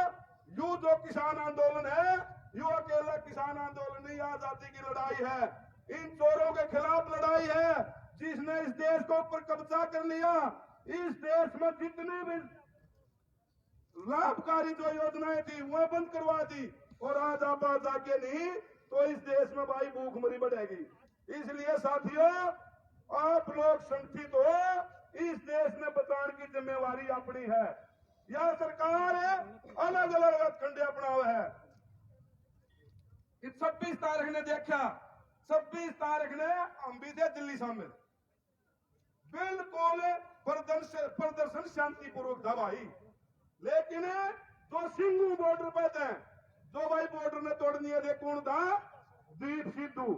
यू जो किसान आंदोलन है, यू अकेला किसान आंदोलन नहीं, आजादी की लड़ाई है। इन चोरों के खिलाफ लड़ाई है जिसने इस देश को ऊपर कब्जा कर लिया। इस देश में जितनी भी लाभकारी जो योजनाएं थी वो बंद करवा दी, और आज आप जाके नहीं तो इस देश में भाई भूखमरी बढ़ेगी। इसलिए साथियों, आप लोग संगठित हो, इस देश में बचाने की जिम्मेवारी अपनी है। यह सरकार अलग अलग खंडे अपना हुआ है। 26 तारीख ने देखा, 26 तारीख ने हम भी थे दिल्ली शामिल, बिल्कुल प्रदर्शन शांतिपूर्वक था भाई। लेकिन जो सिंगू बॉर्डर पे थे, जो भाई बॉर्डर ने तोड़ दिए थे, कौन था? दीप सिद्धू।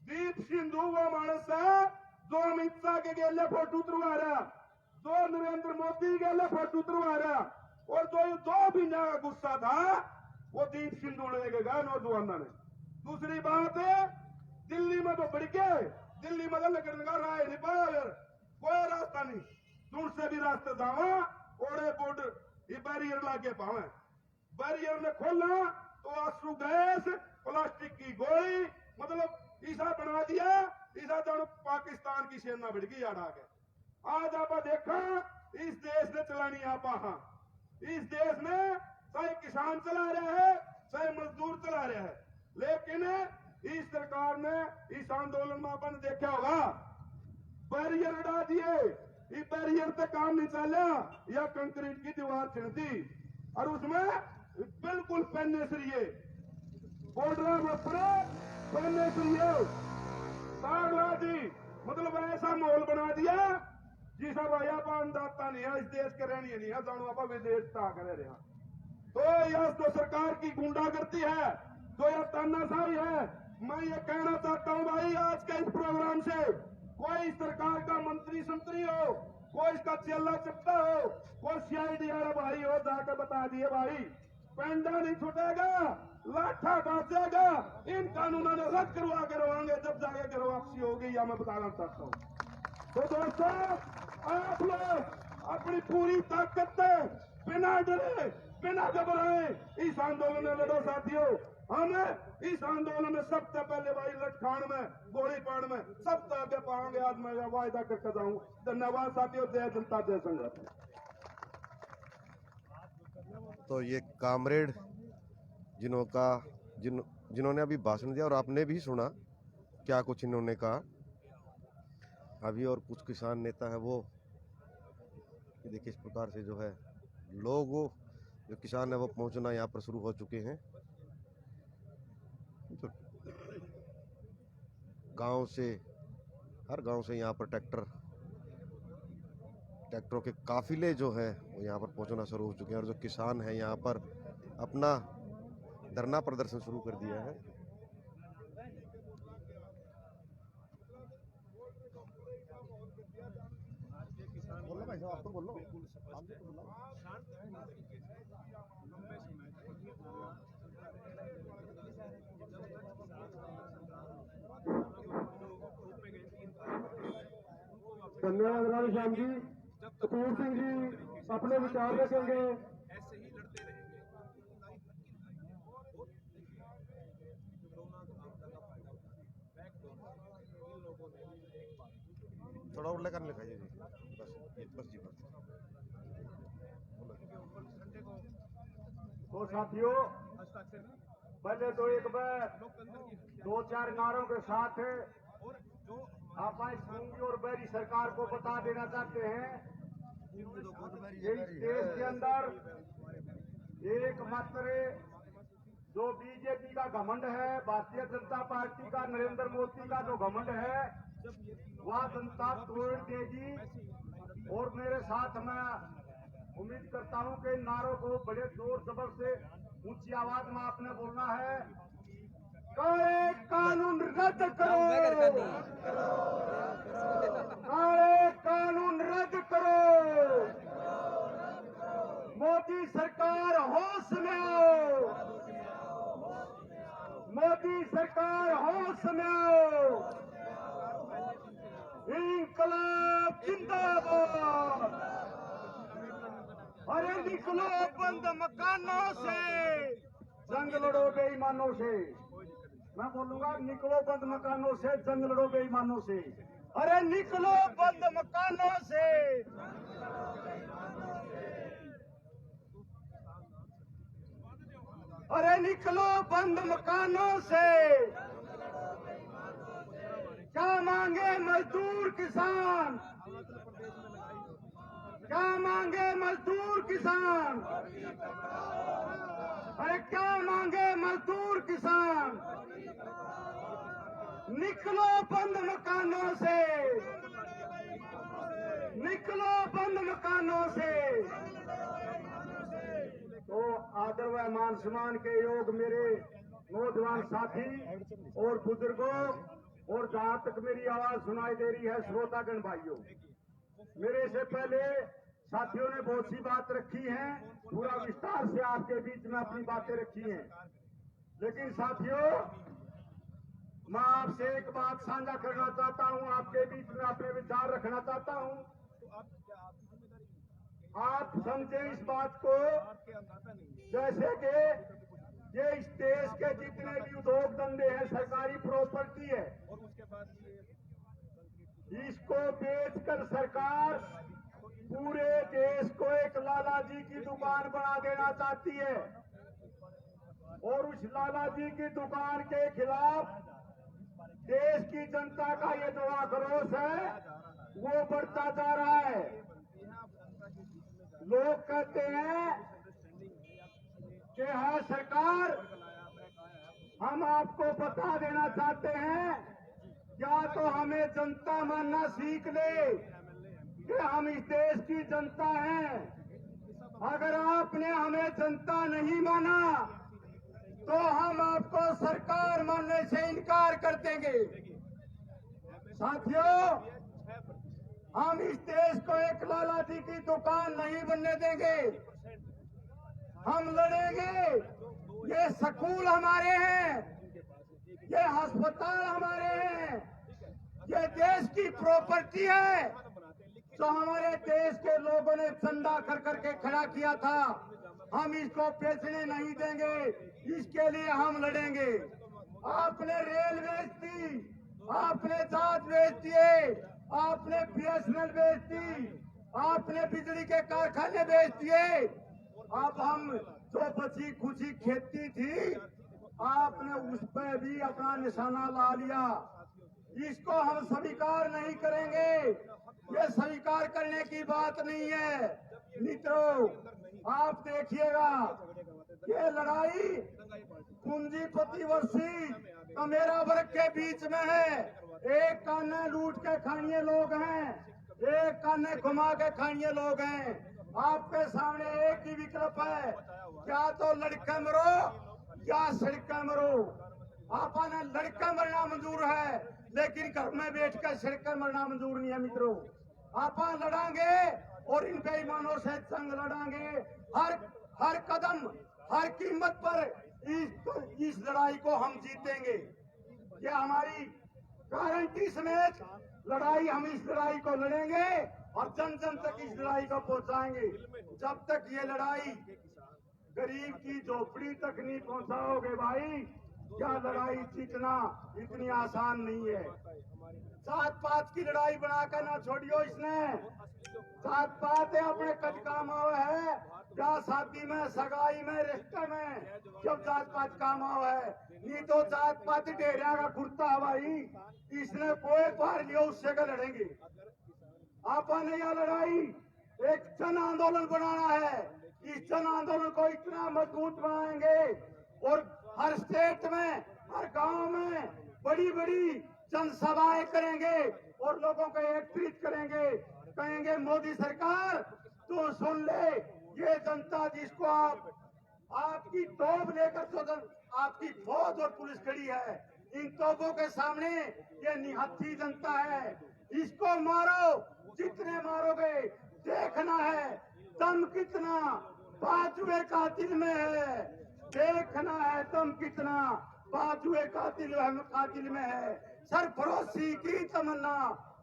दीप सिद्धू वो मानस है जो अमित शाह के गेले फोटो उतरवा रहा, जो नरेंद्र मोदी के लिए फोटो उतरवा रहा, और जो भी ना गुस्सा था वो दीप सिद्धू लेके गया नौजवानों ने। दूसरी बात है, दिल्ली में तो बढ़ गए, दिल्ली में तो लगने का राय नहीं पाया यार, कोई रास्ता नहीं। दूर से भी रास्ते जावा ओड़े बॉर्डर ये बैरियर लागे पावे। बैरियर ने खोला तो आंसू गैस, प्लास्टिक की गोली, मतलब ईसा बना दिया, ईसा जानो पाकिस्तान की सेना बढ़ गई यार आगे। आज आप देखा इस देश ने चलानी आप, इस देश में चाहे किसान चला रहे हैं, चाहे मजदूर चला रहे हैं, लेकिन इस सरकार ने इस आंदोलन में अपन देखा होगा बैरियर हटा दिए। ये बैरियर पे काम नहीं चला, या कंक्रीट की दीवार छिड़ दी, और उसमें बिल्कुल पहनने से ये बॉर्डर पहनने से ये सागला दी, मतलब ऐसा माहौल बना दिया जिसा भाई आप अंदाजा नहीं है, इस देश के रहनी नहीं है, जानो आप विदेश करे रहा। तो यह तो सरकार की गुंडागर्दी है, जो यह तानाशाही है। मैं ये कहना चाहता हूं भाई, आज के इस प्रोग्राम से कोई सरकार का मंत्री संतरी हो, कोई इसका चेला चपटा हो, कोई सीआईडी वाला भाई हो, जाकर बता दिए भाई पेंडा नहीं छूटेगा, लाठा बाजेगा। इन कानूनों ने रद्द करवा के रवाएंगे, जब जाके के वापसी होगी, या मैं बताना चाहता हूँ। तो दोस्तों, आप लोग अपनी पूरी ताकत से बिना डरे, बिना घबराए इस आंदोलन में लड़ो साथियों। हम इस आंदोलन में सबसे पहले भाई लटखान में, गोलीपाड़ में सबसे आगे पाएंगे। आज मैं यह वायदा करके जाऊं। धन्यवाद साथियों। जय जनता जय संघर्ष। तो ये कामरेड जिन्होंने अभी भाषण दिया, और आपने भी सुना क्या कुछ इन्होंने कहा। अभी और कुछ किसान नेता है वो देखिए इस प्रकार से जो है लोग, जो किसान है वो पहुंचना यहाँ पर शुरू हो चुके हैं। तो गांव से, हर गांव से यहाँ पर ट्रैक्टरों के काफिले जो है वो यहाँ पर पहुंचना शुरू हो चुके हैं, और जो किसान है यहाँ पर अपना धरना प्रदर्शन शुरू कर दिया है। बोलो भाई साहब, आप तो बोलो। धन्यवाद राम श्याम जी। कपूर सिंह जी अपने विचार रखेंगे। थोड़ा उल्लेख करने लिखाइए जी, बस जी बस। तो साथियों, पहले तो एक बार 2-4 नारों के साथ आप सूंगी और बैरी सरकार को बता देना चाहते हैं कि इस देश के अंदर एकमात्र जो बीजेपी का घमंड है, भारतीय जनता पार्टी का, नरेंद्र मोदी का जो घमंड है, वह जनता तोड़ देगी। और मेरे साथ मैं उम्मीद करता हूं कि इन नारों को बड़े जोर जबर से ऊंची आवाज में आपने बोलना है। काले कानून रद्द करो, काले कानून रद्द करो, मोदी सरकार होश में आओ, मोदी सरकार होश में आओ, इंकलाब जिंदाबाद। अरे निकलो बंद मकानों से, जंग लड़ो बेईमानों से। मैं बोलूंगा निकलो बंद मकानों से, जंग लड़ो बेईमानों से। अरे निकलो बंद मकानों से, अरे निकलो बंद मकानों से। क्या मांगे मजदूर किसान, क्या मांगे मजदूर किसान, अरे क्या मांगे मजदूर किसान। निकलो बंद मकानों से, निकलो बंद मकानों से। तो आदर व मान सम्मान के योग मेरे नौजवान साथी और बुजुर्गों, और जहां तक मेरी आवाज सुनाई दे रही है श्रोतागण भाइयों, मेरे से पहले साथियों ने बहुत सी बात रखी है, पूरा विस्तार से आपके बीच में अपनी बातें रखी हैं। लेकिन साथियों, मैं आपसे एक बात साझा करना चाहता हूं, आपके बीच में अपने विचार रखना चाहता हूं। आप समझे इस बात को, जैसे कि ये इस देश के जितने भी उद्योग धंधे हैं, सरकारी प्रॉपर्टी है, इसको बेचकर सरकार पूरे देश को एक लाला जी की दुकान बना देना चाहती है। और उस लाला जी की दुकान के खिलाफ देश की जनता का ये जो आक्रोश है वो बढ़ता जा रहा है। लोग कहते हैं कि हाँ सरकार, हम आपको बता देना चाहते हैं, या तो हमें जनता मानना सीख ले कि हम इस देश की जनता हैं। अगर आपने हमें जनता नहीं माना तो हम आपको सरकार मानने से इनकार कर देंगे। साथियों, हम इस देश को एक लाला जी की दुकान नहीं बनने देंगे। हम लड़ेंगे। ये स्कूल हमारे हैं, ये अस्पताल हमारे हैं, ये देश की प्रॉपर्टी है जो हमारे देश के लोगों ने चंदा कर करके खड़ा किया था। हम इसको बेचने नहीं देंगे, इसके लिए हम लड़ेंगे। आपने रेल बेच दी, आपने जहाज बेच दिए, आपने BSNL बेच दी, आपने बिजली के कारखाने बेच दिए। अब हम जो बची खुची खेती थी, आपने उस पर भी अपना निशाना ला लिया। इसको हम स्वीकार नहीं करेंगे। ये स्वीकार करने की बात नहीं है। मित्रों, आप देखिएगा, ये लड़ाई पूंजीपति वर्षी मेरा वर्ग के बीच में है। एक काने लूट के खानिए लोग हैं, एक काने घुमा के खानिए लोग हैं। आपके सामने एक ही विकल्प है, या तो लड़के मरो या सड़के मरो। आपने लड़का मरना मंजूर है, लेकिन घर में बैठ कर सड़के मरना मंजूर नहीं है। मित्रों, आप लड़ांगे और इन बेईमानों से जंग लड़ांगे। हर कदम, हर कीमत पर इस लड़ाई को हम जीतेंगे। ये हमारी गारंटी समेत लड़ाई, हम इस लड़ाई को लड़ेंगे और जन जन तक इस लड़ाई को पहुंचाएंगे। जब तक ये लड़ाई गरीब की झोपड़ी तक नहीं पहुंचाओगे भाई, क्या लड़ाई जीतना इतनी आसान नहीं है। जात पात की लड़ाई बनाकर ना छोड़ियो। इसने जात पात है अपने कच काम आवे है, ब्याह शादी में, सगाई में, रिश्ते में जब जात पात काम आवा है, नहीं तो जात पात डेरिया का कुर्ता है भाई। इसने कोई पार लिया उससे का लड़ेंगे। आपने यह लड़ाई एक जन आंदोलन बनाना है। इस जन आंदोलन को इतना मजबूत बनाएंगे और हर स्टेट में, हर गांव में बड़ी बड़ी जनसभाएं करेंगे और लोगों को एकत्रित करेंगे। कहेंगे मोदी सरकार तो सुन ले, ये जनता जिसको आपकी तोप लेकर तो आपकी फौज और पुलिस खड़ी है, इन तोपों के सामने ये निहत्थी जनता है। इसको मारो, जितने मारोगे देखना है दम कितना बाजुए कातिल में है। देखना है दम कितना बाजुए कातिल में है। सरफरोशी की तमन्ना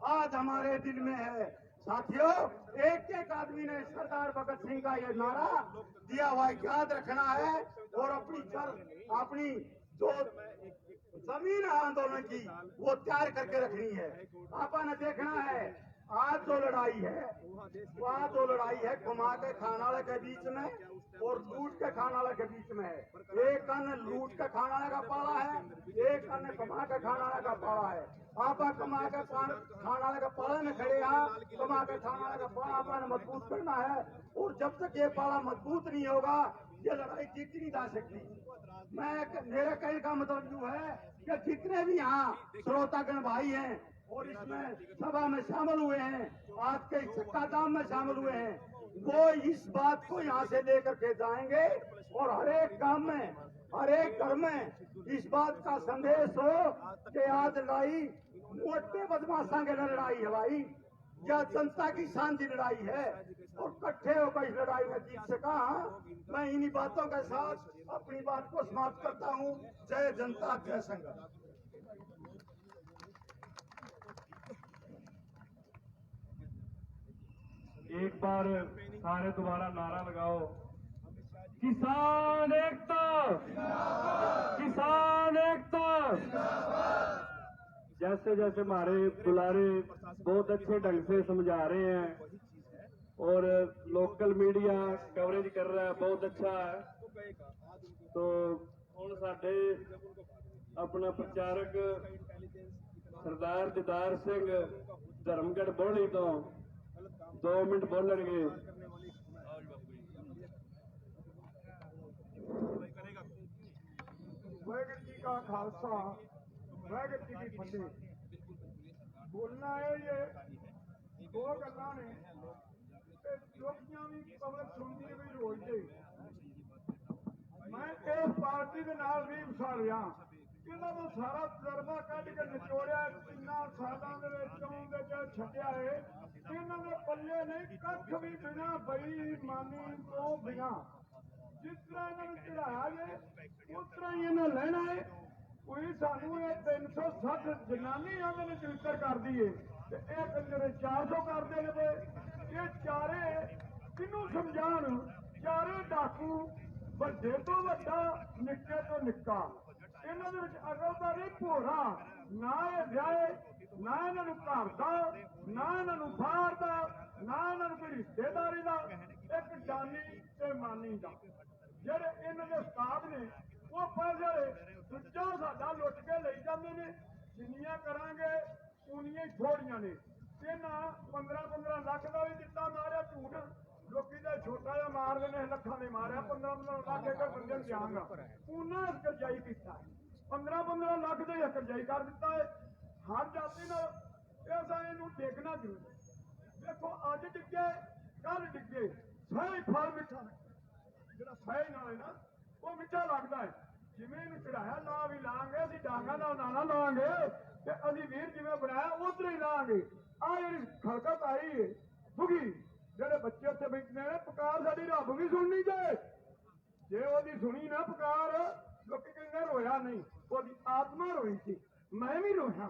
आज हमारे दिल में है। साथियों, एक एक आदमी ने सरदार भगत सिंह का ये नारा दिया हुआ याद रखना है और अपनी जो जमीन आंदोलन की वो तैयार करके रखनी है। आपने देखना है आज जो लड़ाई है, वहाँ जो लड़ाई है घुमा के खाने वाले के बीच में और लूट के खाने वाले के बीच में है। एक अन्य लूट के खाने वाले का पाला है, एक अन्य कमा के खाने वाले का पाला है। आप कमा के खाने वाले का पाला में खड़े हैं, कमा के खाने वाले का पाला आपने मजबूत करना है। और जब तक ये पाला मजबूत नहीं होगा ये लड़ाई जीती नहीं जा सकती। मेरे कहने का मतलब यूँ है कि जितने भी यहाँ श्रोतागण भाई हैं और इसमें सभा में शामिल हुए हैं, आज के चक्का जाम में शामिल हुए हैं, वो इस बात को यहाँ से लेकर के जाएंगे और हर एक काम में, हर एक घर में इस बात का संदेश हो कि आज लड़ाई मोटे बदमाशा के लड़ाई है भाई, या जनता की शांति लड़ाई है और इकट्ठे होकर इस लड़ाई में जीत सका। मैं इन्हीं बातों के साथ अपनी बात को समाप्त करता हूँ। जय जनता, जय संघर्ष। एक बार सारे दोबारा नारा लगाओ, किसान एकता, किसान एकता। जैसे जैसे हमारे बुलारे बहुत अच्छे ढंग से समझा रहे हैं और लोकल मीडिया कवरेज कर रहा है, बहुत अच्छा है। तो हुण साडे अपना प्रचारक सरदार दिदार सिंह धर्मगढ़ बोहली तो 2 मिनट बोलणगे। वाहिगुरू जी का खालसा, वाहिगुरू जी की फतेह। बोलना है ये दो गल्लां ने ते जोगियां भी पब्लिक सुनदी है भी रोज दे। मैं इस पार्टी के नाल 20 साल रहा, इन्हां दा सारा तजर्बा कढ के निचोड़िया, 3 सालां दे विच छड्डिया है। इन्हां दे पल्ले नहीं कख भी बिना बेईमानी तो बिना जिस तरह इन्होंने चढ़ाया है उस तरह ही इन्हें लेना है। कोई सानू 360 जनानी आंदे ने चरित्र कर दी है, कंजरे 400 कर दे पे। ये चारे किनू समझाण, चारे डाकू, ਵੱਡੇ ਤੋਂ ਵੱਡਾ ਨਿੱਕੇ ਤੋਂ ਨਿੱਕਾ। ਇਹਨਾਂ ਦੇ ਵਿੱਚ ਅਕਲ ਦਾ ਨਹੀਂ ਭੋਰਾ, ਨਾ ਇਹ ਵਿਆਹੇ, ਨਾ ਇਹਨਾਂ ਨੂੰ ਘਰ ਦਾ, ਨਾ ਇਹਨਾਂ ਨੂੰ ਬਾਹਰ ਦਾ, ਨਾ ਇਹਨਾਂ ਨੂੰ ਕੋਈ ਰਿਸ਼ਤੇਦਾਰੀ ਦਾ, ਇੱਕ ਜਾਨੀ ਤੇ ਮਾਨੀ ਦਾ। ਜਿਹੜੇ ਇਹਨਾਂ ਦੇ ਉਸਤਾਦ ਨੇ ਉਹ ਪੈਸੇ ਦੂਜਾ ਸਾਡਾ ਲੁੱਟ ਕੇ ਲਈ ਜਾਂਦੇ ਨੇ। ਜਿੰਨੀਆਂ ਕਰਾਂਗੇ ਉਨੀਆਂ ਹੀ ਥੋੜੀਆਂ ਨੇ। ਇਹਨਾਂ 15-15 ਲੱਖ ਦਾ ਵੀ ਦਿੱਤਾ ਮਾਰਿਆ ਝੂਠ, ਲੋਕੀ ਦਾ ਛੋਟਾ ਜਿਹਾ ਮਾਰਦੇ ਨੇ, ਲੱਖਾਂ ਨੇ ਮਾਰਿਆ। 15-15 ਲੱਖ ਇੱਕ ਬੰਦੇ ਨੂੰ ਦਿਆਂਗਾ, ਉਹਨਾਂ ਕਰਜਾਈ ਕੀਤਾ। 15-15 ਲੱਖ ਦਾ ਹੀ ਕਰਜਾਈ ਕਰ ਦਿੱਤਾ ਹੈ ਹਰ ਜਾਤੀ ਨਾਲ। ਇਸ ਆਏ ਨੂੰ ਦੇਖਣਾ ਜ਼ਰੂਰੀ। ਦੇਖੋ ਅੱਜ ਡਿੱਗੇ, ਕੱਲ ਡਿੱਗੇ, ਸਾਰੇ ਫਲ ਮਿੱਠਾ। ਜਿਹੜਾ ਸਹੀ ਨਾਲ ਹੈ ਨਾ ਉਹ ਮਿੱਠਾ ਲੱਗਦਾ ਹੈ। ਜਿਵੇਂ ਇਹਨੂੰ ਚੜਾਇਆ ਨਾ ਵੀ ਲਾਂਗੇ, ਅਸੀਂ ਡਾਂਗਾ ਨਾਲ ਨਾ ਲਾਂਗੇ ਤੇ ਅਸੀਂ ਵੀਰ ਜਿਵੇਂ ਬਣਾਇਆ ਉਧਰ ਹੀ ਲਾਂਗੇ। ਆਹ ਜਿਹੜੀ ਖਲਕਤ ਆਈ ਹੈ ਦੁਖੀ, ਜਿਹੜੇ ਬੱਚੇ ਉੱਥੇ ਬੈਠੇ ਨੇ, ਪੁਕਾਰ ਸਾਡੀ ਰੱਬ ਵੀ ਸੁਣਨੀ ਚਾਹੇ। ਜੇ ਉਹਦੀ ਸੁਣੀ ਨਾ ਪੁਕਾਰ, ਲੋਕੀ ਕਹਿੰਦੇ ਰੋਇਆ ਨਹੀਂ, ਉਹਦੀ ਆਤਮਾ ਰੋਈ ਸੀ। ਮੈਂ ਵੀ ਰੋਇਆ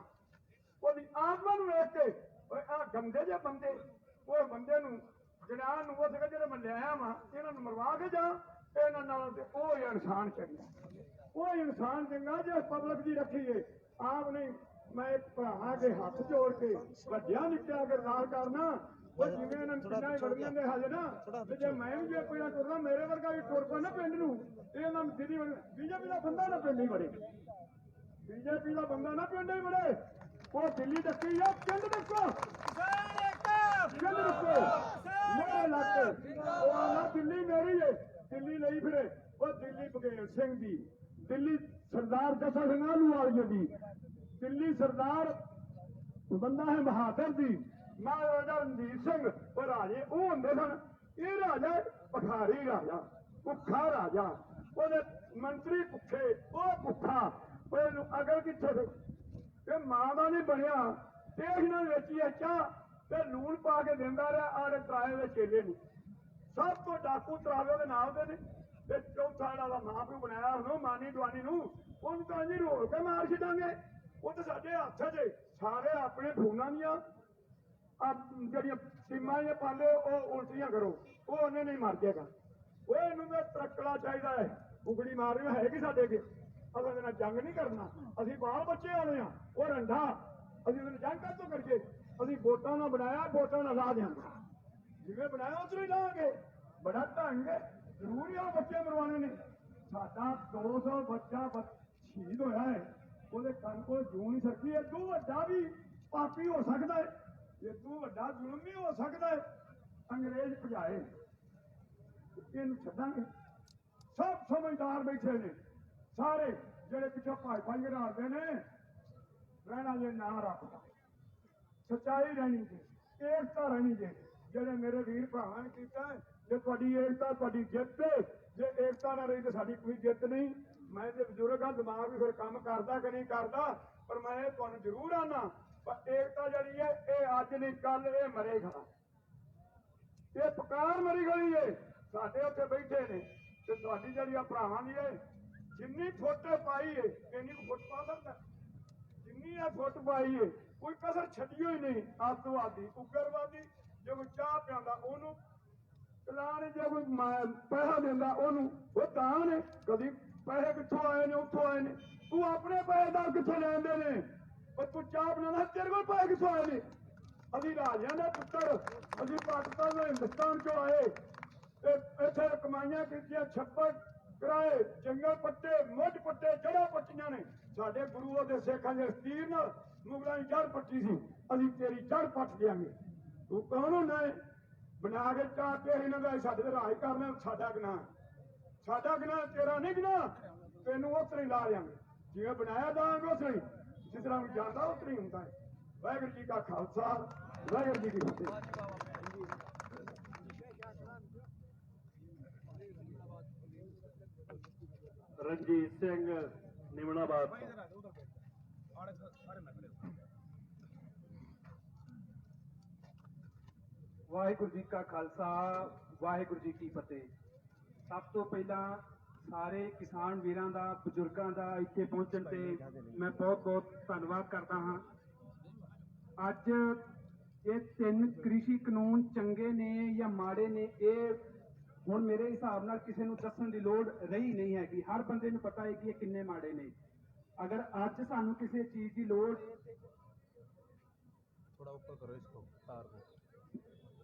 ਉਹਦੀ ਆਤਮਾ ਨੂੰ ਵੇਖ ਕੇ। ਆਹ ਗੰਦੇ ਜਿਹੇ ਬੰਦੇ, ਉਹ ਬੰਦੇ ਨੂੰ ਜਨਾਨ ਨੂੰ ਉਹ ਜਿਹੜੇ ਮੈਂ ਲਿਆਇਆ ਵਾ, ਇਹਨਾਂ ਨੂੰ ਮਰਵਾ ਕੇ ਜਾ। ਇਹਨਾਂ ਨਾਲ ਤੇ ਉਹ ਇਨਸਾਨ ਚੰਗਾ, ਉਹ ਇਨਸਾਨ ਚੰਗਾ ਜੇ ਪਬਲਿਕ ਦੀ ਰੱਖੀਏ। ਆਪ ਨਹੀਂ, ਮੈਂ ਭਰਾਵਾਂ ਦੇ ਹੱਥ ਜੋੜ ਕੇ ਵੱਡਿਆਂ ਨਿੱਕਿਆਂ ਕੇ ਅਰਦਾਸ ਕਰਨਾ ਉਹ ਜਿਵੇਂ ਇਹਨਾਂ ਪਿੰਡਾਂ ਹੀ ਵੜ ਜਾਂਦੇ ਹਾਲੇ ਨਾ ਤੇ ਜੇ ਮੈਂ ਵੀ ਜੇ ਪਹਿਲਾਂ ਤੁਰਨਾ ਮੇਰੇ ਵਰਗਾ ਵੀ ਤੁਰ ਪਾ ਨਾ ਪਿੰਡ ਨੂੰ ਇਹ ਨਾ ਦਿੱਲੀ ਬੀਜੇਪੀ ਦਾ ਬੰਦਾ ਨਾ ਪਿੰਡ ਹੀ ਵੜੇ ਬੀਜੇਪੀ ਦਾ ਬੰਦਾ ਨਾ ਪਿੰਡ ਹੀ ਵੜੇ ਉਹ ਦਿੱਲੀ ਡੱਕੀ ਆ ਪਿੰਡ ਡੱਕੋ ਪਿੰਡ ਡੱਕੋ ਮੇਰੇ ਇਲਾਕੇ ਉਹ ਆਣਾ ਦਿੱਲੀ ਮੇਰੀ ਏ ਦਿੱਲੀ ਲਈ ਫਿਰੇ ਉਹ ਦਿੱਲੀ ਬਘੇਲ ਸਿੰਘ ਦੀ ਦਿੱਲੀ ਸਰਦਾਰ ਜਸਾ ਸਿੰਘ ਆਲੂਵਾਲੀਆ ਦੀ ਦਿੱਲੀ ਸਰਦਾਰ ਬੰਦਾ ਹੈ ਬਹਾਦਰ ਦੀ ਮਹਾਰਾਜਾ ਰਣਜੀਤ ਸਿੰਘ ਉਹ ਰਾਜੇ ਉਹ ਹੁੰਦੇ ਸਨ ਇਹ ਰਾਜਾ ਪਠਾਰੀ ਰਾਜਾ ਭੁੱਖਾ ਰਾਜਾ ਉਹਦੇ ਮੰਤਰੀ ਭੁੱਖੇ ਉਹ ਭੁੱਖਾ ਉਹਨੂੰ ਅਗਰ ਕਿੱਥੇ ਇਹ ਮਾਂ ਦਾ ਨਹੀਂ ਬਣਿਆ ਤੇ ਇਹਨਾਂ ਵੇਚੀ ਆ ਚਾਹ ਤੇ ਲੂਣ ਪਾ ਕੇ ਦਿੰਦਾ ਰਿਹਾ ਆੜੇ ਤਰਾਏ ਦੇ ਚੇਲੇ ਨੂੰ ਸਭ ਤੋਂ ਡਾਕੂ ਤਰਾਵੇ ਉਹਦੇ ਨਾਲ ਦੇ ਨੇ ਤੇ ਚੌਥਾ ਜਿਹੜਾ ਦਾ ਮਾਂ ਪਿਓ ਬਣਾਇਆ ਉਹਨੂੰ ਮਾਨੀ ਦਵਾਨੀ ਨੂੰ ਉਹਨੂੰ ਤਾਂ ਜੀ ਰੋਲ ਕੇ ਮਾਰ ਛੱਡਾਂਗੇ ਉਹ ਤਾਂ ਸਾਡੇ ਹੱਥ 'ਚ ਸਾਰੇ ਆਪਣੇ ਫੋਨਾਂ ਦੀਆਂ ਜਿਹੜੀਆਂ ਟੀਮਾਂ ਇਹ ਪਾਲੇ ਉਹ ਉਲਟੀਆਂ ਕਰੋ ਉਹ ਉਹਨੇ ਨਹੀਂ ਮਰ ਜਾਏਗਾ ਉਹ ਇਹਨੂੰ ਤਾਂ ਤਰਕੜਾ ਚਾਹੀਦਾ ਹੈ ਉਗੜੀ ਮਾਰਨੀ ਹੈਗੀ ਸਾਡੇ ਅੱਗੇ ਅਸੀਂ ਉਹਦੇ ਨਾਲ ਜੰਗ ਨਹੀਂ ਕਰਨਾ ਅਸੀਂ ਬਾਲ ਬੱਚੇ ਆਉਣੇ ਆ ਉਹ ਰੰਡਾ ਅਸੀਂ ਉਹਨੂੰ ਜੰਗ ਕਾਹਤੋਂ ਕਰੀਏ ਅਸੀਂ ਵੋਟਾਂ ਨਾਲ ਬਣਾਇਆ ਵੋਟਾਂ ਨਾਲ ਲਾ ਦਿਆਂਗੇ ਜਿਵੇਂ ਬਣਾਇਆ ਉਸ ਨੂੰ ਲਾਂਗੇ ਬੜਾ ਢੰਗ ਜ਼ਰੂਰੀ ਆ ਬੱਚੇ ਮਰਵਾਉਣੇ ਨੇ ਸਾਡਾ 200 ਬੱਚਾ ਸ਼ਹੀਦ ਹੋਇਆ ਹੈ ਉਹਦੇ ਕੰਨ ਕੋਲ ਜੂੰ ਨਹੀਂ ਸਕਦੀ ਇਹ ਤੂੰ ਵੱਡਾ ਵੀ ਪਾਪੀ ਹੋ ਸਕਦਾ ਹੈ ਇਹ ਤੂੰ ਵੱਡਾ ਜ਼ੁਲਮੀ ਹੋ ਸਕਦਾ ਹੈ ਅੰਗਰੇਜ਼ ਭਜਾਏ ਇਹਨੂੰ ਛੱਡਾਂਗੇ ਸਭ ਸਮਝਦਾਰ ਬੈਠੇ ਨੇ ਸਾਰੇ ਜਿਹੜੇ ਪਿੱਛੋਂ ਭਾਈ ਰਾੜਦੇ ਨੇ ਰਹਿਣਾ ਜੇ ਨਾ ਰੱਖਦਾ ਸੱਚਾਈ ਰਹਿਣੀ ਜੇ ਏਕਤਾ ਰਹਿਣੀ ਜੇ ਜਿਹੜੇ ਮੇਰੇ ਵੀਰ ਭਰਾਵਾਂ ਨੇ ਕੀਤਾ ਜੇ ਤੁਹਾਡੀ ਏਕਤਾ ਤੁਹਾਡੀ ਜਿੱਤ ਜੇ ਏਕਤਾ ਨਾ ਰਹੀ ਤਾਂ ਸਾਡੀ ਕੋਈ ਜਿੱਤ ਨਹੀਂ ਮੈਂ ਤੇ ਬਜ਼ੁਰਗ ਆ ਦਿਮਾਗ ਵੀ ਫਿਰ ਕੰਮ ਕਰਦਾ ਕਿ ਨਹੀਂ ਕਰਦਾ ਪਰ ਮੈਂ ਇਹ ਤੁਹਾਨੂੰ ਜ਼ਰੂਰ ਆਣਾ ਪਰ ਏਕਤਾ ਜਿਹੜੀ ਹੈ ਇਹ ਅੱਜ ਨਹੀਂ ਕੱਲ ਇਹ ਮਰੇਗਾ ਇਹ ਪਕਾਰ ਮਰੀ ਗਈ ਏ ਸਾਡੇ ਉੱਥੇ ਬੈਠੇ ਨੇ ਤੇ ਤੁਹਾਡੀ ਜਿਹੜੀ ਆ ਭਰਾਵਾਂ ਦੀ ਏ ਜਿੰਨੀ ਫੁੱਟ ਪਾਈ ਏ ਇੰਨੀ ਕੁ ਫੁੱਟ ਪਾ ਸਕਦਾ ਜਿੰਨੀ ਆ ਫੁੱਟ ਪਾਈ ਏ ਕੋਈ ਕਸਰ ਛੱਡਿਓ ਹੀ ਨਹੀਂ ਅੱਤਵਾਦੀ ਉਗਰਵਾਦੀ ਜੇ ਕੋਈ ਚਾਹ ਪਿਆਉਂਦਾ ਉਹਨੂੰ ਕਲਾਣ ਜੇ ਕੋਈ ਪੈਸਾ ਦਿੰਦਾ ਉਹਨੂੰ ਉਹ ਤਾਂ ਨੇ ਕਦੀ ਪੈਸੇ ਕਿੱਥੋਂ ਆਏ ਨੇ ਉੱਥੋਂ ਆਏ ਨੇ ਤੂੰ ਆਪਣੇ ਪੈਸੇ ਦਾ ਕਿੱਥੋਂ ਲੈਂਦੇ ਨੇ ਪਰ ਤੂੰ ਚਾਹ ਬਣਾਉਣਾ ਤੇਰੇ ਕੋਲ ਪੈਸੇ ਕਿੱਥੋਂ ਆਏ ਨੇ ਅਸੀਂ ਰਾਜਿਆਂ ਦੇ ਪੁੱਤਰ ਅਸੀਂ ਪਾਕਿਸਤਾਨ ਤੋਂ ਹਿੰਦੁਸਤਾਨ ਚੋਂ ਆਏ ਤੇ ਇੱਥੇ ਕਮਾਈਆਂ ਕੀਤੀਆਂ ਛੱਪੜ ਕਰਾਏ ਜੰਗਲ ਪੱਟੇ ਮੁੱਢ ਪੱਟੇ ਜੜ੍ਹਾਂ ਪੱਟੀਆਂ ਨੇ ਸਾਡੇ ਗੁਰੂਆਂ ਦੇ ਸਿੱਖਾਂ ਦੇ ਤੀਰ ਨਾਲ ਮੁਗਲਾਂ ਦੀ ਜੜ ਪੱਟੀ ਸੀ ਅਸੀਂ ਤੇਰੀ ਜੜ ਪੱਟ ਦਿਆਂਗੇ ਤੂੰ ਕੌਣ ਹੁੰਦਾ ਹੈ ਬਣਾ ਕੇ ਚਾਹ ਕੇ ਇਹਨਾਂ ਦਾ ਸਾਡੇ ਤੇ ਰਾਜ ਕਰਨਾ ਸਾਡਾ ਗੁਨਾਹ ਤੇਰਾ ਨਹੀਂ ਗੁਨਾਹ ਤੈਨੂੰ ਉਸ ਤਰ੍ਹਾਂ ਹੀ ਲਾ ਦਿਆਂਗੇ ਜਿਵੇਂ ਬਣਾਇਆ ਦਾਂਗੇ ਉਸ ਤਰ੍ਹਾਂ ਜਿਸ ਤਰ੍ਹਾਂ ਜਾਂਦਾ ਉਸ ਤਰ੍ਹਾਂ ਹੀ ਹੁੰਦਾ ਹੈ ਵਾਹਿਗੁਰੂ ਜੀ ਕਾ ਖਾਲਸਾ ਵਾਹਿਗੁਰੂ ਜੀ ਕੀ ਫਤਿਹ ਰਣਜੀਤ ਸਿੰਘ ਨਿਮਣਾਬਾਦ ਵਾਹਿਗੁਰੂ ਜੀ ਕਾ ਖਾਲਸਾ ਵਾਹਿਗੁਰੂ ਜੀ ਕੀ ਫਤਿਹ। ਸਭ ਤੋਂ ਪਹਿਲਾਂ ਸਾਰੇ ਕਿਸਾਨ ਵੀਰਾਂ ਦਾ ਬਜ਼ੁਰਗਾਂ ਦਾ ਇੱਥੇ ਪਹੁੰਚਣ ਤੇ ਮੈਂ ਬਹੁਤ ਧੰਨਵਾਦ ਕਰਦਾ ਹਾਂ। ਅੱਜ ਇਹ 3 ਕ੍ਰਿਸ਼ੀ ਕਾਨੂੰਨ ਚੰਗੇ ਨੇ ਜਾਂ ਮਾੜੇ ਨੇ ਇਹ ਹੁਣ ਮੇਰੇ ਹਿਸਾਬ ਨਾਲ ਕਿਸੇ ਨੂੰ ਦੱਸਣ ਦੀ ਲੋੜ ਰਹੀ ਨਹੀਂ ਹੈਗੀ। ਹਰ ਬੰਦੇ ਨੂੰ ਪਤਾ ਹੈ ਕਿ ਇਹ ਕਿੰਨੇ ਮਾੜੇ ਨੇ। ਅਗਰ ਅੱਜ ਸਾਨੂੰ ਕਿਸੇ ਚੀਜ਼ ਦੀ ਲੋੜ ਥੋੜਾ ਉੱਪਰ ਕਰੋ ਇਸਕੋ ਤਾਰ को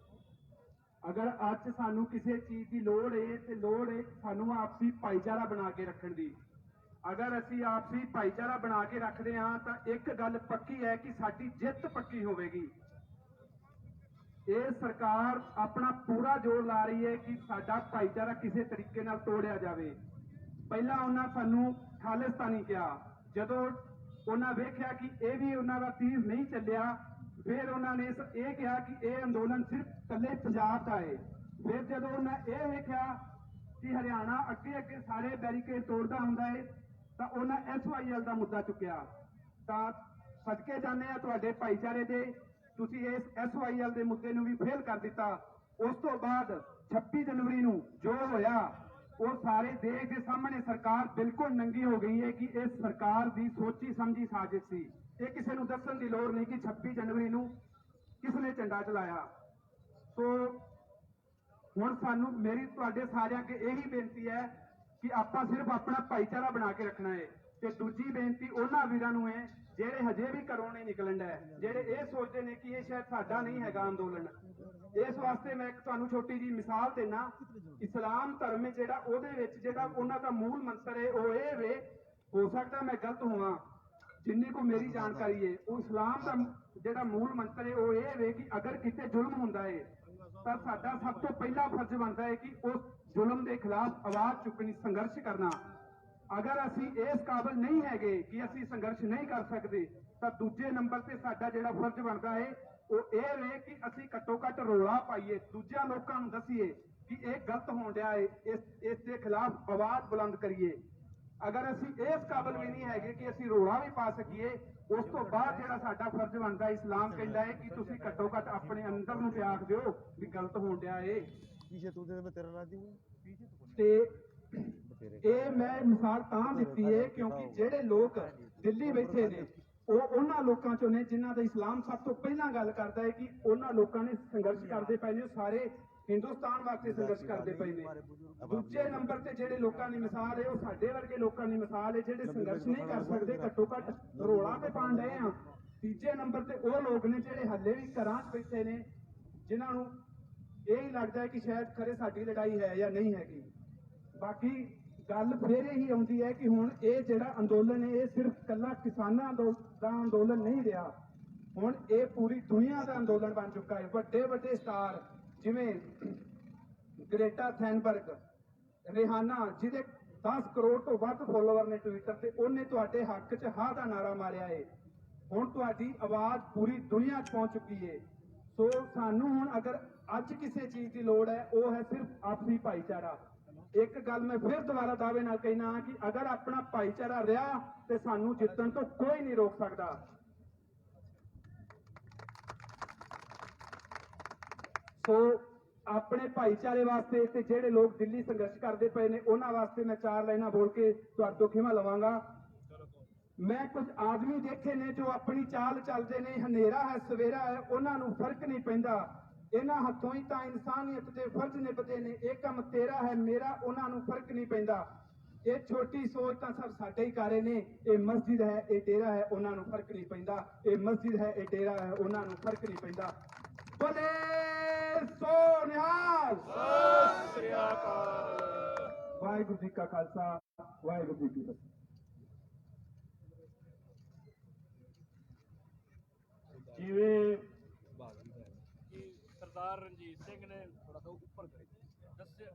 अगर ਅੱਜ ਸਾਨੂੰ ਕਿਸੇ ਚੀਜ਼ ਦੀ ਲੋੜ ਹੈ ਤੇ ਲੋੜ ਹੈ ਸਾਨੂੰ ਆਪਸੀ ਭਾਈਚਾਰਾ ਬਣਾ ਕੇ ਰੱਖਣ ਦੀ। ਅਗਰ ਅਸੀਂ ਆਪਸੀ ਭਾਈਚਾਰਾ ਬਣਾ ਕੇ ਰੱਖਦੇ ਹਾਂ ਤਾਂ ਇੱਕ ਗੱਲ ਪੱਕੀ ਹੈ ਕਿ ਸਾਡੀ ਜਿੱਤ ਪੱਕੀ ਹੋਵੇਗੀ। ਇਹ ਸਰਕਾਰ ਆਪਣਾ ਪੂਰਾ ਜ਼ੋਰ ਲਾ ਰਹੀ ਹੈ ਕਿ ਸਾਡਾ ਭਾਈਚਾਰਾ ਕਿਸੇ ਤਰੀਕੇ ਨਾਲ ਤੋੜਿਆ ਜਾਵੇ। ਪਹਿਲਾਂ ਉਹਨਾਂ ਸਾਨੂੰ ਖਾਲਿਸਤਾਨੀ ਕਿਹਾ, ਜਦੋਂ ਉਹਨਾਂ ਵੇਖਿਆ ਕਿ ਇਹ ਵੀ ਉਹਨਾਂ ਦਾ ਤੀਰ ਨਹੀਂ ਚੱਲਿਆ ਫਿਰ ਉਹਨਾਂ ਨੇ ਇਹ ਕਿਹਾ ਕਿ ਇਹ ਅੰਦੋਲਨ ਸਿਰਫ ਇਕੱਲੇ ਪੰਜਾਬ ਦਾ ਹੈ। ਫਿਰ ਜਦੋਂ ਉਹਨਾਂ ਇਹ ਵੇਖਿਆ ਕਿ ਹਰਿਆਣਾ ਅੱਗੇ ਸਾਰੇ ਬੈਰੀਕੇਡ ਤੋੜਦਾ ਹੁੰਦਾ ਹੈ ਤਾਂ ਉਹਨਾਂ SYL ਦਾ ਮੁੱਦਾ ਚੁੱਕਿਆ। ਤਾਂ ਸਦਕੇ ਜਾਂਦੇ ਆ ਤੁਹਾਡੇ ਭਾਈਚਾਰੇ ਦੇ, ਤੁਸੀਂ ਇਸ SYL ਦੇ ਮੁੱਦੇ ਨੂੰ ਵੀ ਫੇਲ ਕਰ ਦਿੱਤਾ। ਉਸ ਤੋਂ ਬਾਅਦ 26 ਜਨਵਰੀ ਨੂੰ ਜੋ ਹੋਇਆ ਉਹ ਸਾਰੇ ਦੇਸ਼ ਦੇ ਸਾਹਮਣੇ ਸਰਕਾਰ ਬਿਲਕੁਲ ਨੰਗੀ ਹੋ ਗਈ ਹੈ ਕਿ ਇਸ ਸਰਕਾਰ ਦੀ ਸੋਚੀ ਸਮਝੀ ਸਾਜ਼ਿਸ਼ ਸੀ। ਇਹ ਕਿਸੇ ਨੂੰ ਦੱਸਣ ਦੀ ਲੋੜ ਨਹੀਂ ਕਿ 26 ਜਨਵਰੀ ਨੂੰ ਕਿਸ ਨੇ ਝੰਡਾ ਚਲਾਇਆ। ਸੋ ਹੁਣ ਸਾਨੂੰ ਮੇਰੀ ਤੁਹਾਡੇ ਸਾਰਿਆਂ ਅੱਗੇ ਇਹੀ ਬੇਨਤੀ ਹੈ ਕਿ ਆਪਾਂ ਸਿਰਫ ਆਪਣਾ ਭਾਈਚਾਰਾ ਬਣਾ ਕੇ ਰੱਖਣਾ ਹੈ। ਤੇ ਦੂਜੀ ਬੇਨਤੀ ਉਹਨਾਂ ਵੀਰਾਂ ਨੂੰ ਹੈ ਜਿਹੜੇ ਹਜੇ ਵੀ ਘਰੋਂ ਨਹੀਂ ਨਿਕਲਣ ਦਾ, ਜਿਹੜੇ ਇਹ ਸੋਚਦੇ ਨੇ ਕਿ ਇਹ ਸ਼ਾਇਦ ਸਾਡਾ ਨਹੀਂ ਹੈਗਾ ਅੰਦੋਲਨ। ਇਸ ਵਾਸਤੇ ਮੈਂ ਇੱਕ ਤੁਹਾਨੂੰ ਛੋਟੀ ਜੀ ਮਿਸਾਲ ਦੇਣਾ। ਇਸਲਾਮ ਧਰਮ ਹੈ ਜਿਹੜਾ, ਉਹਦੇ ਵਿੱਚ ਜਿਹੜਾ ਉਹਨਾਂ ਦਾ ਮੂਲ ਮੰਤਰ ਹੈ ਉਹ ਇਹ ਵੇ, ਹੋ ਸਕਦਾ ਮੈਂ ਗਲਤ ਹੋਵਾਂ, ਜਿੰਨੀ ਕੋ ਮੇਰੀ ਜਾਣਕਾਰੀ ਹੈ, ਉਹ ਇਸਲਾਮ ਦਾ ਜਿਹੜਾ ਮੂਲ ਮੰਤਰ ਹੈ ਉਹ ਇਹ ਵੇ ਕਿ ਅਗਰ ਕਿਤੇ ਜ਼ੁਲਮ ਹੁੰਦਾ ਹੈ ਤਾਂ ਸਾਡਾ ਸਭ ਤੋਂ ਪਹਿਲਾ ਫਰਜ਼ ਬਣਦਾ ਹੈ ਕਿ ਉਸ ਜ਼ੁਲਮ ਦੇ ਖਿਲਾਫ ਆਵਾਜ਼ ਚੁੱਕਣੀ, ਸੰਘਰਸ਼ ਕਰਨਾ। ਅਗਰ ਅਸੀਂ ਇਸ ਕਾਬਿਲ ਨਹੀਂ ਹੈਗੇ ਕਿ ਅਸੀਂ ਸੰਘਰਸ਼ ਨਹੀਂ ਕਰ ਸਕਦੇ ਤਾਂ ਦੂਜੇ ਨੰਬਰ ਤੇ ਸਾਡਾ ਜਿਹੜਾ ਫਰਜ਼ ਬਣਦਾ ਹੈ ਉਹ ਇਹ ਵੇ ਕਿ ਅਸੀਂ ਘੱਟੋ ਘੱਟ ਰੌਲਾ ਪਾਈਏ, ਦੂਜਿਆਂ ਲੋਕਾਂ ਨੂੰ ਦੱਸੀਏ ਕਿ ਇਹ ਗਲਤ ਹੋਣ ਡਿਆ ਹੈ, ਇਸ ਦੇ ਖਿਲਾਫ ਆਵਾਜ਼ ਬੁਲੰਦ ਕਰੀਏ। ਅਗਰ ਅਸੀਂ ਇਸ ਕਾਬਿਲ ਵੀ ਨਹੀਂ ਹੈਗੇ ਕਿ ਅਸੀਂ ਰੌਲਾ ਵੀ ਪਾ ਸਕੀਏ, ਉਸ ਤੋਂ ਬਾਅਦ ਜਿਹੜਾ ਸਾਡਾ ਫਰਜ਼ ਬਣਦਾ, ਇਸਲਾਮ ਕਹਿੰਦਾ ਹੈ ਕਿ ਤੁਸੀਂ ਘੱਟੋ ਘੱਟ ਆਪਣੇ ਅੰਦਰ ਨੂੰ ਤੇ ਆਖ ਦਿਓ ਵੀ ਗਲਤ ਹੋਣ ਡਿਆ ਏ। ਤੇ ਇਹ ਮੈਂ ਮਿਸਾਲ ਤਾਂ ਦਿੱਤੀ ਹੈ ਕਿਉਂਕਿ ਜਿਹੜੇ ਲੋਕ ਦਿੱਲੀ ਬੈਠੇ ਨੇ ਉਹ ਉਹਨਾਂ ਲੋਕਾਂ ਚੋਂ ਨੇ ਜਿਨ੍ਹਾਂ ਦਾ ਇਸਲਾਮ ਸਭ ਤੋਂ ਪਹਿਲਾਂ ਗੱਲ ਕਰਦਾ ਹੈ ਕਿ ਉਹਨਾਂ ਲੋਕਾਂ ਨੇ ਸੰਘਰਸ਼ ਕਰਦੇ ਪਏ ਨੇ, ਸਾਰੇ ਹਿੰਦੁਸਤਾਨ ਵਾਸਤੇ ਸੰਘਰਸ਼ ਕਰਦੇ ਪਏ ਨੇ। ਦੂਜੇ ਨੰਬਰ ਤੇ ਜਿਹੜੇ ਲੋਕਾਂ ਦੀ ਮਿਸਾਲ ਹੈ ਉਹ ਸਾਡੇ ਵਰਗੇ ਲੋਕਾਂ ਦੀ ਮਿਸਾਲ ਹੈ ਜਿਹੜੇ ਸੰਘਰਸ਼ ਨਹੀਂ ਕਰ ਸਕਦੇ, ਘੱਟੋ ਘੱਟ ਰੋਲਾ ਤੇ ਪਾਣ ਰਹੇ ਆ। ਤੀਜੇ ਨੰਬਰ ਤੇ ਉਹ ਲੋਕ ਨੇ ਜਿਹੜੇ ਹੱਲੇ ਵੀ ਘਰਾਂ 'ਚ ਬੈਠੇ ਨੇ, ਜਿਨ੍ਹਾਂ ਨੂੰ ਇਹ ਹੀ ਲੱਗਦਾ ਹੈ ਕਿ ਸ਼ਾਇਦ ਖਰੇ ਸਾਡੀ ਲੜਾਈ ਹੈ ਜਾਂ ਨਹੀਂ ਹੈਗੀ। ਬਾਕੀ ਗੱਲ ਫਿਰ ਇਹੀ ਆਉਂਦੀ ਹੈ ਕਿ ਹੁਣ ਇਹ ਜਿਹੜਾ ਅੰਦੋਲਨ ਹੈ ਇਹ ਸਿਰਫ ਕੱਲਾ ਕਿਸਾਨਾਂ ਦਾ ਅੰਦੋਲਨ ਨਹੀਂ ਰਿਹਾ, ਹੁਣ ਇਹ ਪੂਰੀ ਦੁਨੀਆ ਦਾ ਅੰਦੋਲਨ ਬਣ ਚੁੱਕਾ ਹੈ। ਵੱਡੇ ਵੱਡੇ ਸਟਾਰ ਜਿਵੇਂ ਗ੍ਰੇਟਾ ਥੈਨਬਰਗ, ਰਿਹਾਨਾ, ਜਿਹਦੇ 10 ਕਰੋੜ ਤੋਂ ਵੱਧ ਫੋਲੋਵਰ ਨੇ ਟਵਿੱਟਰ ਤੇ, ਉਹਨੇ ਤੁਹਾਡੇ ਹੱਕ 'ਚ ਹਾਂ ਦਾ ਨਾਰਾ ਮਾਰਿਆ ਹੈ। ਹੁਣ ਤੁਹਾਡੀ ਆਵਾਜ਼ ਪੂਰੀ ਦੁਨੀਆ 'ਚ ਪਹੁੰਚ ਚੁੱਕੀ ਹੈ। ਸੋ ਸਾਨੂੰ ਹੁਣ ਅਗਰ ਅੱਜ ਕਿਸੇ ਚੀਜ਼ ਦੀ ਲੋੜ ਹੈ ਉਹ ਹੈ ਸਿਰਫ ਆਪਸੀ ਭਾਈਚਾਰਾ। ਇੱਕ ਗੱਲ ਮੈਂ ਫਿਰ ਦੁਬਾਰਾ ਦਾਅਵੇ ਨਾਲ ਕਹਿਣਾ ਕਿ ਅਗਰ ਆਪਣਾ ਭਾਈਚਾਰਾ ਰਿਹਾ ਤੇ ਸਾਨੂੰ ਜਿੱਤਣ ਤੋਂ ਕੋਈ ਨਹੀਂ ਰੋਕ ਸਕਦਾ। ਸੋ ਆਪਣੇ ਭਾਈਚਾਰੇ ਵਾਸਤੇ ਤੇ ਜਿਹੜੇ ਲੋਕ ਦਿੱਲੀ ਸੰਘਰਸ਼ ਕਰਦੇ ਪਏ ਨੇ ਉਹਨਾਂ ਵਾਸਤੇ ਮੈਂ 4 ਲਾਈਨਾਂ ਬੋਲ ਕੇ ਤੁਹਾਡੇ ਤੋਂ ਖਿਮਾ ਲਵਾਂਗਾ। ਮੈਂ ਕੁਝ ਆਦਮੀ ਦੇਖੇ ਨੇ ਜੋ ਆਪਣੀ ਚਾਲ ਚੱਲਦੇ ਨੇ, ਹਨੇਰਾ ਹੈ ਸਵੇਰਾ ਹੈ, ਉਹਨਾਂ ਨੂੰ ਫਰਕ ਨਹੀਂ ਪੈਂਦਾ, ਇਹਨਾਂ ਹੱਥੋਂ ਹੀ ਤਾਂ ਇਨਸਾਨੀਅਤ ਦੇ ਫਰਜ਼ ਨਿਭਦੇ ਨੇ, ਇਹ ਕੰਮ ਤੇਰਾ ਹੈ ਮੇਰਾ, ਉਹਨਾਂ ਨੂੰ ਫਰਕ ਨਹੀਂ ਪੈਂਦਾ। ਇਹ ਛੋਟੀ ਸੋਚ ਤਾਂ ਸਭ ਸਾਡੇ ਹੀ ਕਾਰੇ ਨੇ। ਇਹ ਮਸਜਿਦ ਹੈ, ਇਹ ਡੇਰਾ ਹੈ, ਉਹਨਾਂ ਨੂੰ ਫਰਕ ਨਹੀਂ ਪੈਂਦਾ। ਇਹ ਮਸਜਿਦ ਹੈ, ਇਹ ਡੇਰਾ ਹੈ, ਉਹਨਾਂ ਨੂੰ ਫਰਕ ਨਹੀਂ ਪੈਂਦਾ। ਬੋਲੇ ਸੋ ਨਿਹਾਲ, ਸਤਿ ਸ੍ਰੀ ਅਕਾਲ। ਵਾਹਿਗੁਰੂ ਜੀ ਕਾ ਖਾਲਸਾ, ਵਾਹਿਗੁਰੂ ਜੀ ਕੀ ਫਤਿਹ। ਜਿਵੇਂ ਸਰਦਾਰ ਰਣਜੀਤ ਸਿੰਘ ਨੇ ਥੋੜਾ ਸਾ ਉੱਪਰ ਦੱਸਿਆ,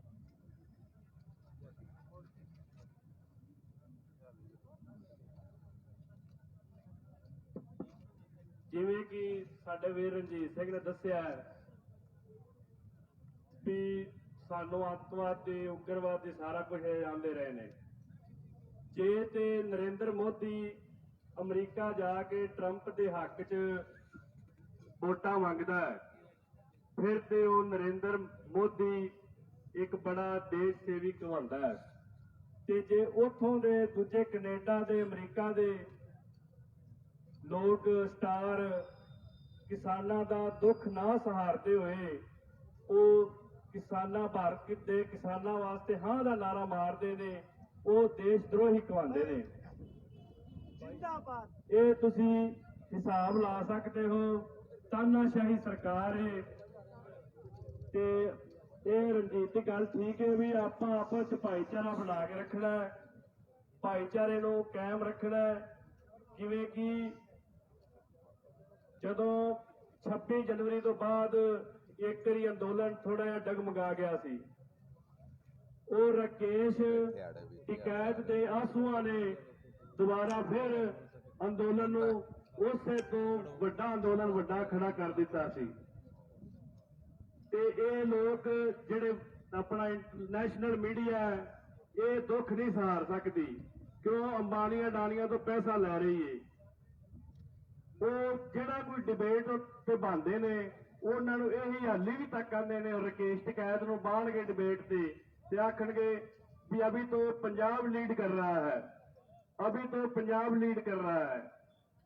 ਜਿਵੇਂ ਕਿ ਸਾਡੇ ਵੀਰ ਰਣਜੀਤ ਸਿੰਘ ਨੇ ਦੱਸਿਆ ਵੀ ਸਾਨੂੰ ਅੱਤਵਾਦ ਤੇ ਉਗਰਵਾਦ ਤੇ ਸਾਰਾ ਕੁਝ ਆਉਂਦੇ ਰਹੇ ਨੇ। ਜੇ ਤੇ ਨਰਿੰਦਰ ਮੋਦੀ ਅਮਰੀਕਾ ਜਾ ਕੇ ਟਰੰਪ ਦੇ ਹੱਕ 'ਚ ਵੋਟਾਂ ਮੰਗਦਾ ਹੈ, ਫਿਰ ਤੇ ਉਹ ਨਰਿੰਦਰ ਮੋਦੀ ਇੱਕ ਬੜਾ ਦੇਸ਼ ਸੇਵੀ ਕਹਾਉਂਦਾ ਹੈ। ਤੇ ਜੇ ਉੱਥੋਂ ਦੇ ਦੂਜੇ ਕੈਨੇਡਾ ਦੇ, ਅਮਰੀਕਾ ਦੇ ਲੋਕ ਸਟਾਰ ਕਿਸਾਨਾਂ ਦਾ ਦੁੱਖ ਨਾ ਸਹਾਰਦੇ ਹੋਏ ਉਹ ਕਿਸਾਨਾਂ ਭਾਰਤ ਦੇ ਕਿਸਾਨਾਂ ਵਾਸਤੇ ਹਾਂ ਦਾ ਨਾਰਾ ਮਾਰਦੇ ਨੇ, ਉਹ ਦੇਸ਼ ਦਰੋਹੀ ਕਹਾਉਂਦੇ ਨੇ। ਇਹ ਤੁਸੀਂ ਹਿਸਾਬ ਲਾ ਸਕਦੇ ਹੋ। ਤਾਨਾਸ਼ਾਹੀ ਸਰਕਾਰ ਹੈ। ਤੇ ਇਹ ਰਣਜੀਤ ਦੀ ਗੱਲ ਠੀਕ ਹੈ ਵੀ ਆਪਾਂ ਆਪਸ ਚ ਭਾਈਚਾਰਾ ਬਣਾ ਕੇ ਰੱਖਣਾ ਹੈ, ਭਾਈਚਾਰੇ ਨੂੰ ਕਾਇਮ ਰੱਖਣਾ ਹੈ। ਜਿਵੇਂ ਕਿ ਜਦੋਂ 26 ਜਨਵਰੀ ਤੋਂ ਬਾਅਦ ਇੱਕ ਵਾਰੀ ਅੰਦੋਲਨ ਥੋੜਾ ਜਿਹਾ ਡਗਮਗਾ ਗਿਆ ਸੀ, ਉਹ ਰਾਕੇਸ਼ ਟਿਕੈਤ ਦੇ ਆਸੂਆਂ ਨੇ ਦੁਬਾਰਾ ਫਿਰ ਅੰਦੋਲਨ ਨੂੰ ਉਸੇ ਤੋਂ ਵੱਡਾ ਅੰਦੋਲਨ ਵੱਡਾ ਖੜਾ ਕਰ ਦਿੱਤਾ ਸੀ। ਤੇ ਇਹ ਲੋਕ ਜਿਹੜੇ ਆਪਣਾ ਨੈਸ਼ਨਲ ਮੀਡੀਆ ਹੈ ਇਹ ਦੁੱਖ ਨਹੀਂ ਸਹਾਰ ਸਕਦੀ, ਕਿਉਂ ਅੰਬਾਨੀਆਂ ਅਡਾਨੀਆਂ ਤੋਂ ਪੈਸਾ ਲੈ ਰਹੀ ਏ। ਉਹ ਜਿਹੜਾ ਕੋਈ ਡਿਬੇਟ ਤੇ ਬਣਦੇ ਨੇ ਉਹਨਾਂ ਨੂੰ ਇਹੀ ਹਾਲੀ ਵੀ ਤੱਕ ਆਉਂਦੇ ਨੇ, ਰਾਕੇਸ਼ ਟਿਕੈਤ ਨੂੰ ਬਾਹਣਗੇ ਡਿਬੇਟ ਤੇ ਆਖਣਗੇ ਵੀ ਅਭੀ ਤੋਂ ਪੰਜਾਬ ਲੀਡ ਕਰ ਰਹਾ ਹੈ, ਅਭੀ ਤੋਂ ਪੰਜਾਬ ਲੀਡ ਕਰ ਰहा है।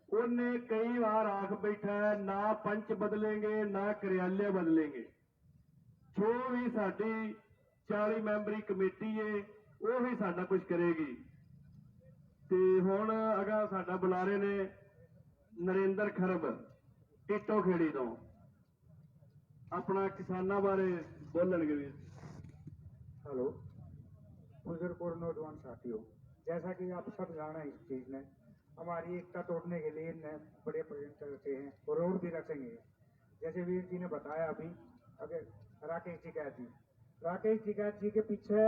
ਉਹਨੇ ਕਈ ਵਾਰ ਆਖ ਬੈਠਾ ਹੈ ਨਾ ਪੰਚ ਬਦਲेंगे ਨਾ ਕਰਿਆਲੇ ਬਦਲेंगे। ਜੋ ਵੀ ਸਾਡੀ 40 ਮੈਂਬਰੀ ਕਮੇਟੀ ਹੈ ਉਹ ਹੀ ਸਾਡਾ ਕੁਝ ਕਰੇਗੀ। ਤੇ ਹੁਣ ਅਗਾ ਸਾਡਾ ਬੁਲਾਰੇ ਨੇ ਨਰਿੰਦਰ ਖਰਬ ਟਿੱਟੋ ਖੇੜੀ ਤੋਂ अपना किसानों बारे बोलणगे भी। हेलो बुजुर्ग और नौजवान साथियों, जैसा कि आप सब जाना इस चीज में हमारी एकता तोड़ने के लिए बड़े प्रयत्न करते हैं और रोड भी रखेंगे। जैसे वीर जी ने बताया अभी, अगर राकेश टिकैत जी के पीछे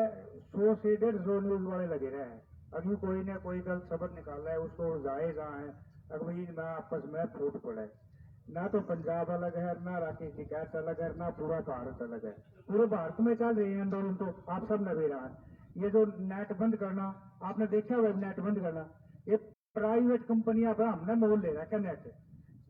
100 से 150 न्यूज वाले लगे रहे हैं। अभी कोई ना कोई गलत शब्द निकाल रहा है, उसको जाए जहाँ है अभी में आपस में फूट पड़े। ना तो पंजाब अलग है, ना राकेश टिकैत अलग है, ना पूरा भारत अलग है। पूरे भारत में चल रहे हैं आंदोलन, तो आप सब नबे रहा है। ये जो नेट बंद करना, आपने देखा हुआ नेट बंद करना, ये प्राइवेट कंपनियां पर हमने मोल ले रखा नेट।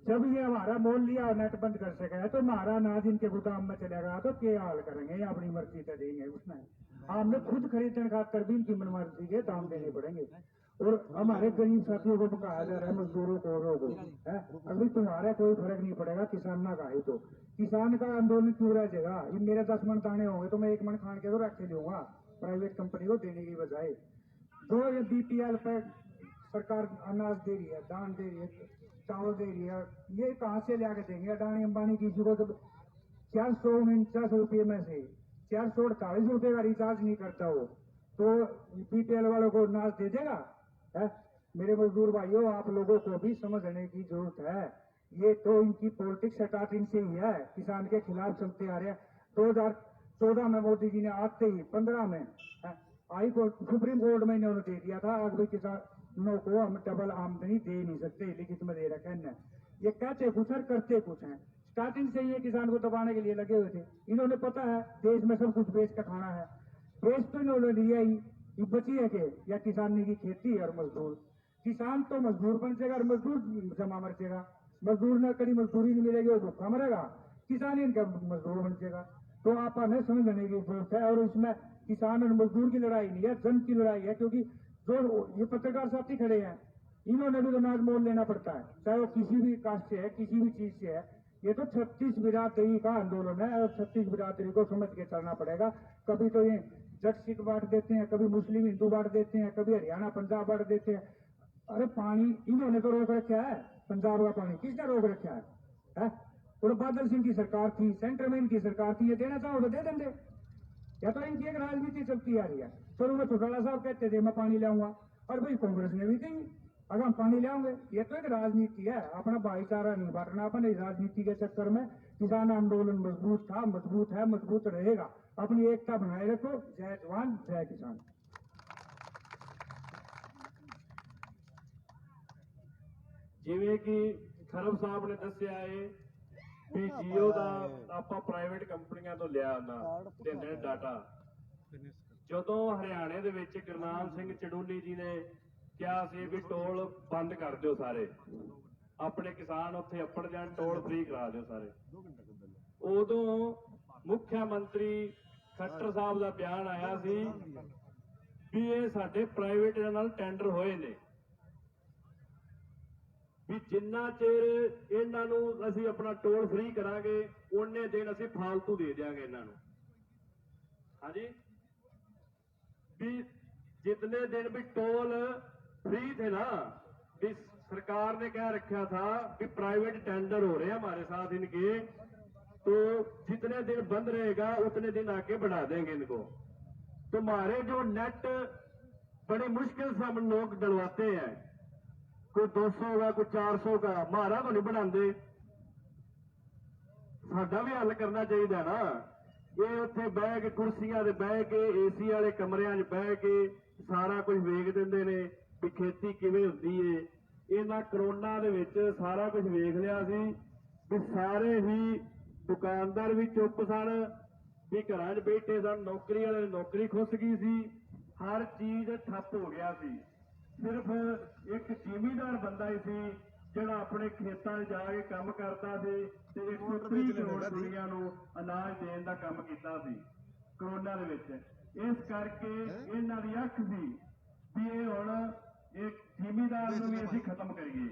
जब ये हमारा मोल लिया और नेट बंद कर सका है, तो हमारा अनाज इनके गोदाम में चलेगा तो क्या हाल करेंगे? ये अपनी मर्जी से देंगे उसमें। हमने खुद खरीदने खातर भी इनकी मनमर्जी के दाम देने पड़ेंगे। और हमारे गरीब साथियों को कहा जा रहा है, मजदूरों को, औरों को है, अभी तुम्हारा कोई फर्क नहीं पड़ेगा किसान का है। तो किसान का आंदोलन क्यों रह जाएगा? ये मेरे 10 मन दाने होंगे तो मैं 1 मन खान के तो रख के लूंगा प्राइवेट कंपनी को देने की बजाय। जो ये BPL पे सरकार अनाज दे रही है, दान दे रही है, चावल दे रही है, ये कहाँ से ला के देंगे? अडानी अंबानी किसी को जब 449 रुपये में से 448 रुपये का रिचार्ज नहीं करता हो, तो BPL वालों को अनाज दे देगा? है? मेरे मजदूर भाइयों, आप लोगों को भी समझने की जरूरत है। ये तो इनकी पॉलिटिक्स स्टार्टिंग से ही है, किसान के खिलाफ चलते आ रहे हैं। 2014 में मोदी जी ने आते ही 15 में हाई कोर्ट, सुप्रीम कोर्ट में इन्होंने दे दिया था अगर किसानों को हम डबल आमदनी दे नहीं सकते, लिखित में दे रखा है। ये कहते कुछ है करते कुछ है। स्टार्टिंग से ये किसान को दबाने के लिए लगे हुए थे। इन्होंने पता है देश में सब कुछ बेच का खाना है, बेच तो इन्होंने लिया ही, बची है कि या किसानी की खेती और मजदूर। किसान तो मजदूर बन जाएगा और मजदूर जमा मर जाएगा। मजदूर ने कभी मजदूरी नहीं मिलेगी, वो भूखा मरेगा, किसान इनका मजदूर बन जाएगा। तो आप हमें समझने की जरूरत है। और इसमें किसान और मजदूर की लड़ाई नहीं है, जन की लड़ाई है। क्योंकि जो ये पत्रकार साथी खड़े हैं, इन्होंने भी अनाज मोल लेना पड़ता है, चाहे वो किसी भी कास्ट से है, किसी भी चीज से है। ये तो 36 बिरादरी का आंदोलन है और 36 बिरादरी को समझ के चलना पड़ेगा। कभी तो ये जट सिख बांट देते हैं, कभी मुस्लिम हिंदू बांट देते हैं, कभी हरियाणा पंजाब बांट देते हैं। अरे पानी इन्होंने तो रोक रखा है, पंजाब का पानी किसने रोक रखा है? और बादल सिंह की सरकार थी, सेंटर में इनकी सरकार थी, ये देना चाहो तो दे देंगे। या तो इनकी एक राजनीति चलती आ रही है। शुरू में चौटाला साहब कहते थे मैं पानी लाऊंगा, और भाई कांग्रेस ने भी कही अगर हम पानी लाओगे। ये तो एक राजनीति है, अपना भाईचारा नहीं बांटना। अपने राजनीति के चक्कर में किसान आंदोलन मजबूत था, मजबूत है, मजबूत रहेगा। अपनी एकता बनाए रखो। जय जवान जय किसान। ਜਿਵੇਂ ਕਿ ਖਰਬ ਸਾਹਿਬ ਨੇ ਦੱਸਿਆ ਹੈ ਵੀ ਜੀਓ ਦਾ ਆਪਾਂ ਪ੍ਰਾਈਵੇਟ ਕੰਪਨੀਆਂ ਤੋਂ ਲਿਆ ਉਹਨਾਂ ਦਿੰਦੇ ਡਾਟਾ। ਜਦੋਂ ਹਰਿਆਣੇ ਦੇ ਵਿੱਚ ਗੁਰਨਾਮ ਸਿੰਘ ਚੜੂਲੀ ਜੀ ਨੇ ਕਿਹਾ ਸੀ ਵੀ ਟੋਲ ਬੰਦ ਕਰ ਦਿਓ ਸਾਰੇ, ਆਪਣੇ ਕਿਸਾਨ ਉੱਥੇ ਅੱਪੜ ਜਾਣ, ਟੋਲ ਫ੍ਰੀ ਕਰਾ ਦਿਓ ਸਾਰੇ, ਉਦੋਂ ਮੁੱਖ ਮੰਤਰੀ ਖੱਟਰ ਸਾਹਿਬ ਦਾ ਬਿਆਨ ਆਇਆ ਸੀ ਵੀ ਇਹ ਸਾਡੇ ਪ੍ਰਾਈਵੇਟ ਨਾਲ ਟੈਂਡਰ ਹੋਏ ਨੇ, ਵੀ ਜਿੰਨਾ ਚਿਰ ਇਹਨਾਂ ਨੂੰ ਅਸੀਂ ਆਪਣਾ ਟੋਲ ਫ੍ਰੀ ਕਰਾਂਗੇ ਉਹਨੇ ਦਿਨ ਅਸੀਂ ਫਾਲਤੂ ਦੇ ਦਿਆਂਗੇ ਇਹਨਾਂ ਨੂੰ। ਹਾਂਜੀ, ਵੀ जितने दिन भी टोल फ्री थे ना, भी सरकार ने क्या रखा था कि प्राइवेट टेंडर हो रहे हैं हमारे साथ इनके, तो जितने दिन बंद रहेगा उतने दिन आके बढ़ा देंगे इनको। तो हमारे जो नेट बड़ी मुश्किल से हम लोग डलवाते हैं, कोई 200 का कोई 400 का, हमारा तो नहीं बढ़ाते, साडा भी हल करना चाहिए ना। ये उत्थे बह के कुर्सियां ते बह के AC वाले कमरियां 'च बह के सारा कुछ वेख दिंदे ने भी खेती किवें हुंदी है। इन्हां करोना दे विच सारा कुछ वेख लिया सी भी सारे ही दुकानदार भी चुप सन, भी घरां 'च बैठे सन, नौकरी वाले नौकरी खुस गई सी, हर चीज ठप हो गया सी। सिर्फ एक जिमीदार बंदा ही सी ਜਿਹੜਾ ਆਪਣੇ ਖੇਤਾਂ 'ਚ ਜਾ ਕੇ ਕੰਮ ਕਰਦਾ ਸੀ ਤੇ 130 ਕਰੋੜ ਦੁਨੀਆ ਨੂੰ ਅਨਾਜ ਦੇਣ ਦਾ ਕੰਮ ਕੀਤਾ ਸੀ ਕਰੋਨਾ ਦੇ ਵਿੱਚ। ਇਸ ਕਰਕੇ ਇਹਨਾਂ ਦੀ ਅੱਖ ਸੀ ਵੀ ਇਹ ਹੁਣ ਇੱਕ ਜ਼ਿਮੀਦਾਰ ਨੂੰ ਵੀ ਅਸੀਂ ਖਤਮ ਕਰੀਏ।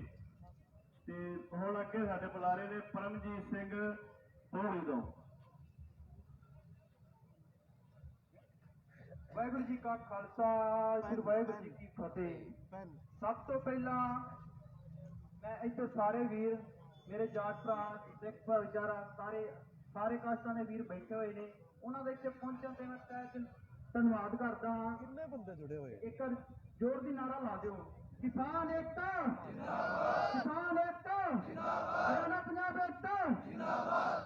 ਤੇ ਹੁਣ ਅੱਗੇ ਸਾਡੇ ਬੁਲਾਰੇ ਨੇ ਪਰਮਜੀਤ ਸਿੰਘ ਪੌੜੀ ਤੋਂ। ਵਾਹਿਗੁਰੂ ਜੀ ਕਾ ਖਾਲਸਾ ਸ੍ਰੀ ਵਾਹਿਗੁਰੂ ਜੀ ਕੀ ਫਤਿਹ। ਸਭ ਤੋਂ ਪਹਿਲਾਂ ਮੈਂ ਇੱਥੇ ਸਾਰੇ ਵੀਰ ਮੇਰੇ ਜਾਟ ਭਰਾ ਸਿੱਖ ਭਾਈਚਾਰਾ ਸਾਰੇ ਕਾਸਟਾਂ ਦੇ ਵੀਰ ਬੈਠੇ ਹੋਏ ਨੇ, ਉਹਨਾਂ ਦੇ ਇੱਥੇ ਪਹੁੰਚਣ ਤੇ ਮੈਂ ਤਹਿ ਦਿਲ ਧੰਨਵਾਦ ਕਰਦਾ ਹਾਂ। ਕਿੰਨੇ ਬੰਦੇ ਜੁੜੇ ਹੋਏ? ਇੱਕ ਜ਼ੋਰ ਦੀ ਨਾਰਾ ਲਾ ਦਿਓ, ਕਿਸਾਨ ਏਕਤਾ ਜਿੰਦਾਬਾਦ, ਕਿਸਾਨ ਏਕਤਾ ਜਿੰਦਾਬਾਦ, ਹਰਿਆਣਾ ਪੰਜਾਬ ਏਕਤਾ ਜਿੰਦਾਬਾਦ।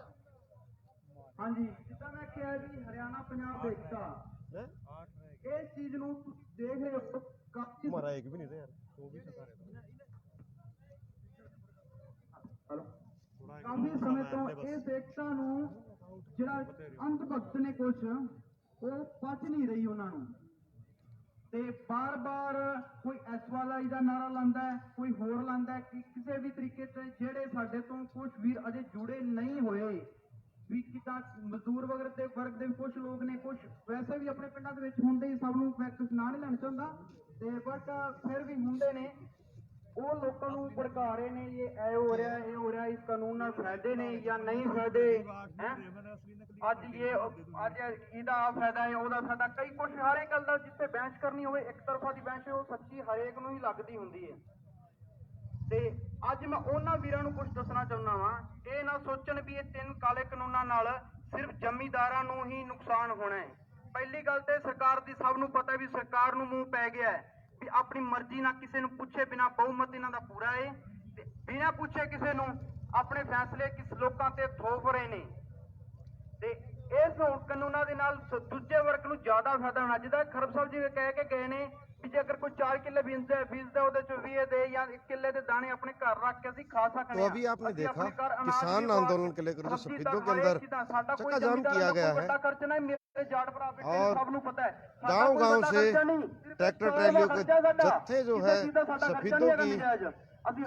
ਹਾਂਜੀ, ਜਿੱਦਾਂ ਮੈਂ ਕਿਹਾ ਜੀ ਹਰਿਆਣਾ ਪੰਜਾਬ ਏਕਤਾ, ਇਸ ਚੀਜ਼ ਨੂੰ ਦੇਖ ਰਹੇ ਹੋ ਕਾਫੀ हमारा एक भी नहीं था यार, वो भी सता रहता ਕਾਫੀ ਸਮੇਂ ਤੋਂ ਇਸ ਏਕਤਾ ਨੂੰ ਜਿਹੜਾ ਅੰਧ ਭਗਤ ਨੇ ਕੁਛ ਉਹ ਪਚ ਨਹੀਂ ਰਹੀ ਉਹਨਾਂ ਨੂੰ, ਤੇ ਬਾਰ-ਬਾਰ ਕੋਈ ਐਸਵਾਲਾਈ ਦਾ ਨਾਰਾ ਲਾਉਂਦਾ ਹੈ, ਕੋਈ ਹੋਰ ਲਾਉਂਦਾ ਹੈ ਕਿ ਕਿਸੇ ਵੀ ਤਰੀਕੇ ਤੇ ਜਿਹੜੇ ਸਾਡੇ ਤੋਂ ਕੁਝ ਵੀਰ ਅਜੇ ਜੁੜੇ ਨਹੀਂ ਹੋਏ ਵੀ ਕਿਤਾ ਮਜ਼ਦੂਰ ਵਰਗ ਦੇ ਕੁਝ ਲੋਕ ਨੇ, ਕੁਝ ਵੈਸੇ ਵੀ ਆਪਣੇ ਪਿੰਡਾਂ ਦੇ ਵਿੱਚ ਹੁੰਦੇ ਹੀ, ਸਭ ਨੂੰ ਮੈਂ ਕੁਝ ਨਾਂ ਨਹੀਂ ਲੈਣਾ ਚਾਹੁੰਦਾ, ਤੇ ਬਟ ਫਿਰ ਵੀ ਹੁੰਦੇ ਨੇ, ਉਹ ਲੋਕਾਂ ਨੂੰ ਭੜਕਾ ਰਹੇ ਨੇ ਇਹ ਹੋ ਰਿਹਾ ਇਹ ਹੋ ਰਿਹਾ, ਇਸ ਕਾਨੂੰਨ ਨਾਲ ਫਾਇਦੇ ਨੇ ਜਾਂ ਨਹੀਂ ਫਾਇਦੇ ਹੈ, ਅੱਜ ਇਹਦਾ ਫਾਇਦਾ ਹੈ ਉਹਦਾ ਫਾਇਦਾ, ਕਈ ਕੁਝ ਹਰ ਇੱਕ ਗੱਲ ਦਾ ਜਿੱਥੇ ਬਹਿਸ ਕਰਨੀ ਹੋਵੇ ਇੱਕ ਤਰਫਾ ਦੀ ਬਹਿਸ ਉਹ ਸੱਚੀ ਹਰੇਕ ਨੂੰ ਹੀ ਲੱਗਦੀ ਹੁੰਦੀ ਹੈ। ਤੇ ਅੱਜ ਮੈਂ ਉਹਨਾਂ ਵੀਰਾਂ ਨੂੰ ਕੁਝ ਦੱਸਣਾ ਚਾਹੁੰਦਾ ਵਾਂ, ਇਹ ਨਾ ਸੋਚਣ ਵੀ ਇਹ 3 ਕਾਲੇ ਕਾਨੂੰਨਾਂ ਨਾਲ ਸਿਰਫ ਜ਼ਮੀਂਦਾਰਾਂ ਨੂੰ ਹੀ ਨੁਕਸਾਨ ਹੋਣਾ ਹੈ। ਪਹਿਲੀ ਗੱਲ ਤੇ ਸਰਕਾਰ ਦੀ ਸਭ ਨੂੰ ਪਤਾ ਵੀ ਸਰਕਾਰ ਨੂੰ ਮੂੰਹ ਪੈ ਗਿਆ ਹੈ ਵੀ ਆਪਣੀ ਮਰਜ਼ੀ ਨਾਲ ਕਿਸੇ ਨੂੰ ਪੁੱਛੇ ਬਿਨਾ ਬਹੁਮਤ ਇਹਨਾਂ ਦਾ ਪੂਰਾ ਹੈ, ਤੇ ਬਿਨਾ ਪੁੱਛੇ ਕਿਸੇ ਨੂੰ ਆਪਣੇ ਫੈਸਲੇ ਕਿਸ ਲੋਕਾਂ ਤੇ ਥੋਪ ਰਹੇ ਨੇ, ਤੇ ਇਸ ਕਾਨੂੰਨਾਂ ਦੇ ਨਾਲ ਦੂਜੇ ਵਰਗ ਨੂੰ ਜ਼ਿਆਦਾ ਫਾਇਦਾ ਹੋਣਾ। ਜਿੱਦਾਂ ਖਰਬ ਸਾਹਿਬ ਜੀ ਕਹਿ ਕੇ ਗਏ ਨੇ ਕਿ ਜੇ ਅਗਰ ਕੋਈ 4 ਕਿੱਲੇ ਬੀਜਦਾ ਉਹਦੇ ਚ 20 ਦੇ ਜਾਂ 1 ਕਿੱਲੇ ਦੇ दाने अपने घर रख के ਅਸੀਂ खा सकते हैं। तो अभी आपने देखा किसान आंदोलन के लेकर जो सफेदों के अंदर चक्का जाम किया गया है और गांव-गांव से ट्रैक्टर ट्रैलियों के जत्थे जो है सफेदों की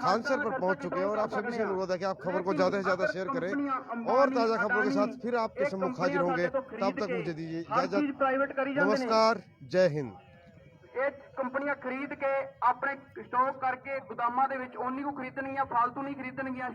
खानसर पर पहुंच चुके हैं और आप सभी से अनुरोध है कि आप खबर को ज्यादा से ज्यादा शेयर करें और ताजा खबरों के साथ फिर आपके सम्मुख हाजिर होंगे। तब तक मुझे दीजिए इजाजत, नमस्कार, जय हिंद। ਇਹ ਕੰਪਨੀਆਂ ਖਰੀਦ ਕੇ ਆਪਣੇ ਸਟਾਕ ਕਰਕੇ ਗੋਦਾਮਾਂ ਦੇ ਵਿੱਚ ਓਨੀ ਕੁ ਖਰੀਦਣਗੀਆਂ, ਫालतू ਨਹੀਂ ਖਰੀਦਣਗੀਆਂ।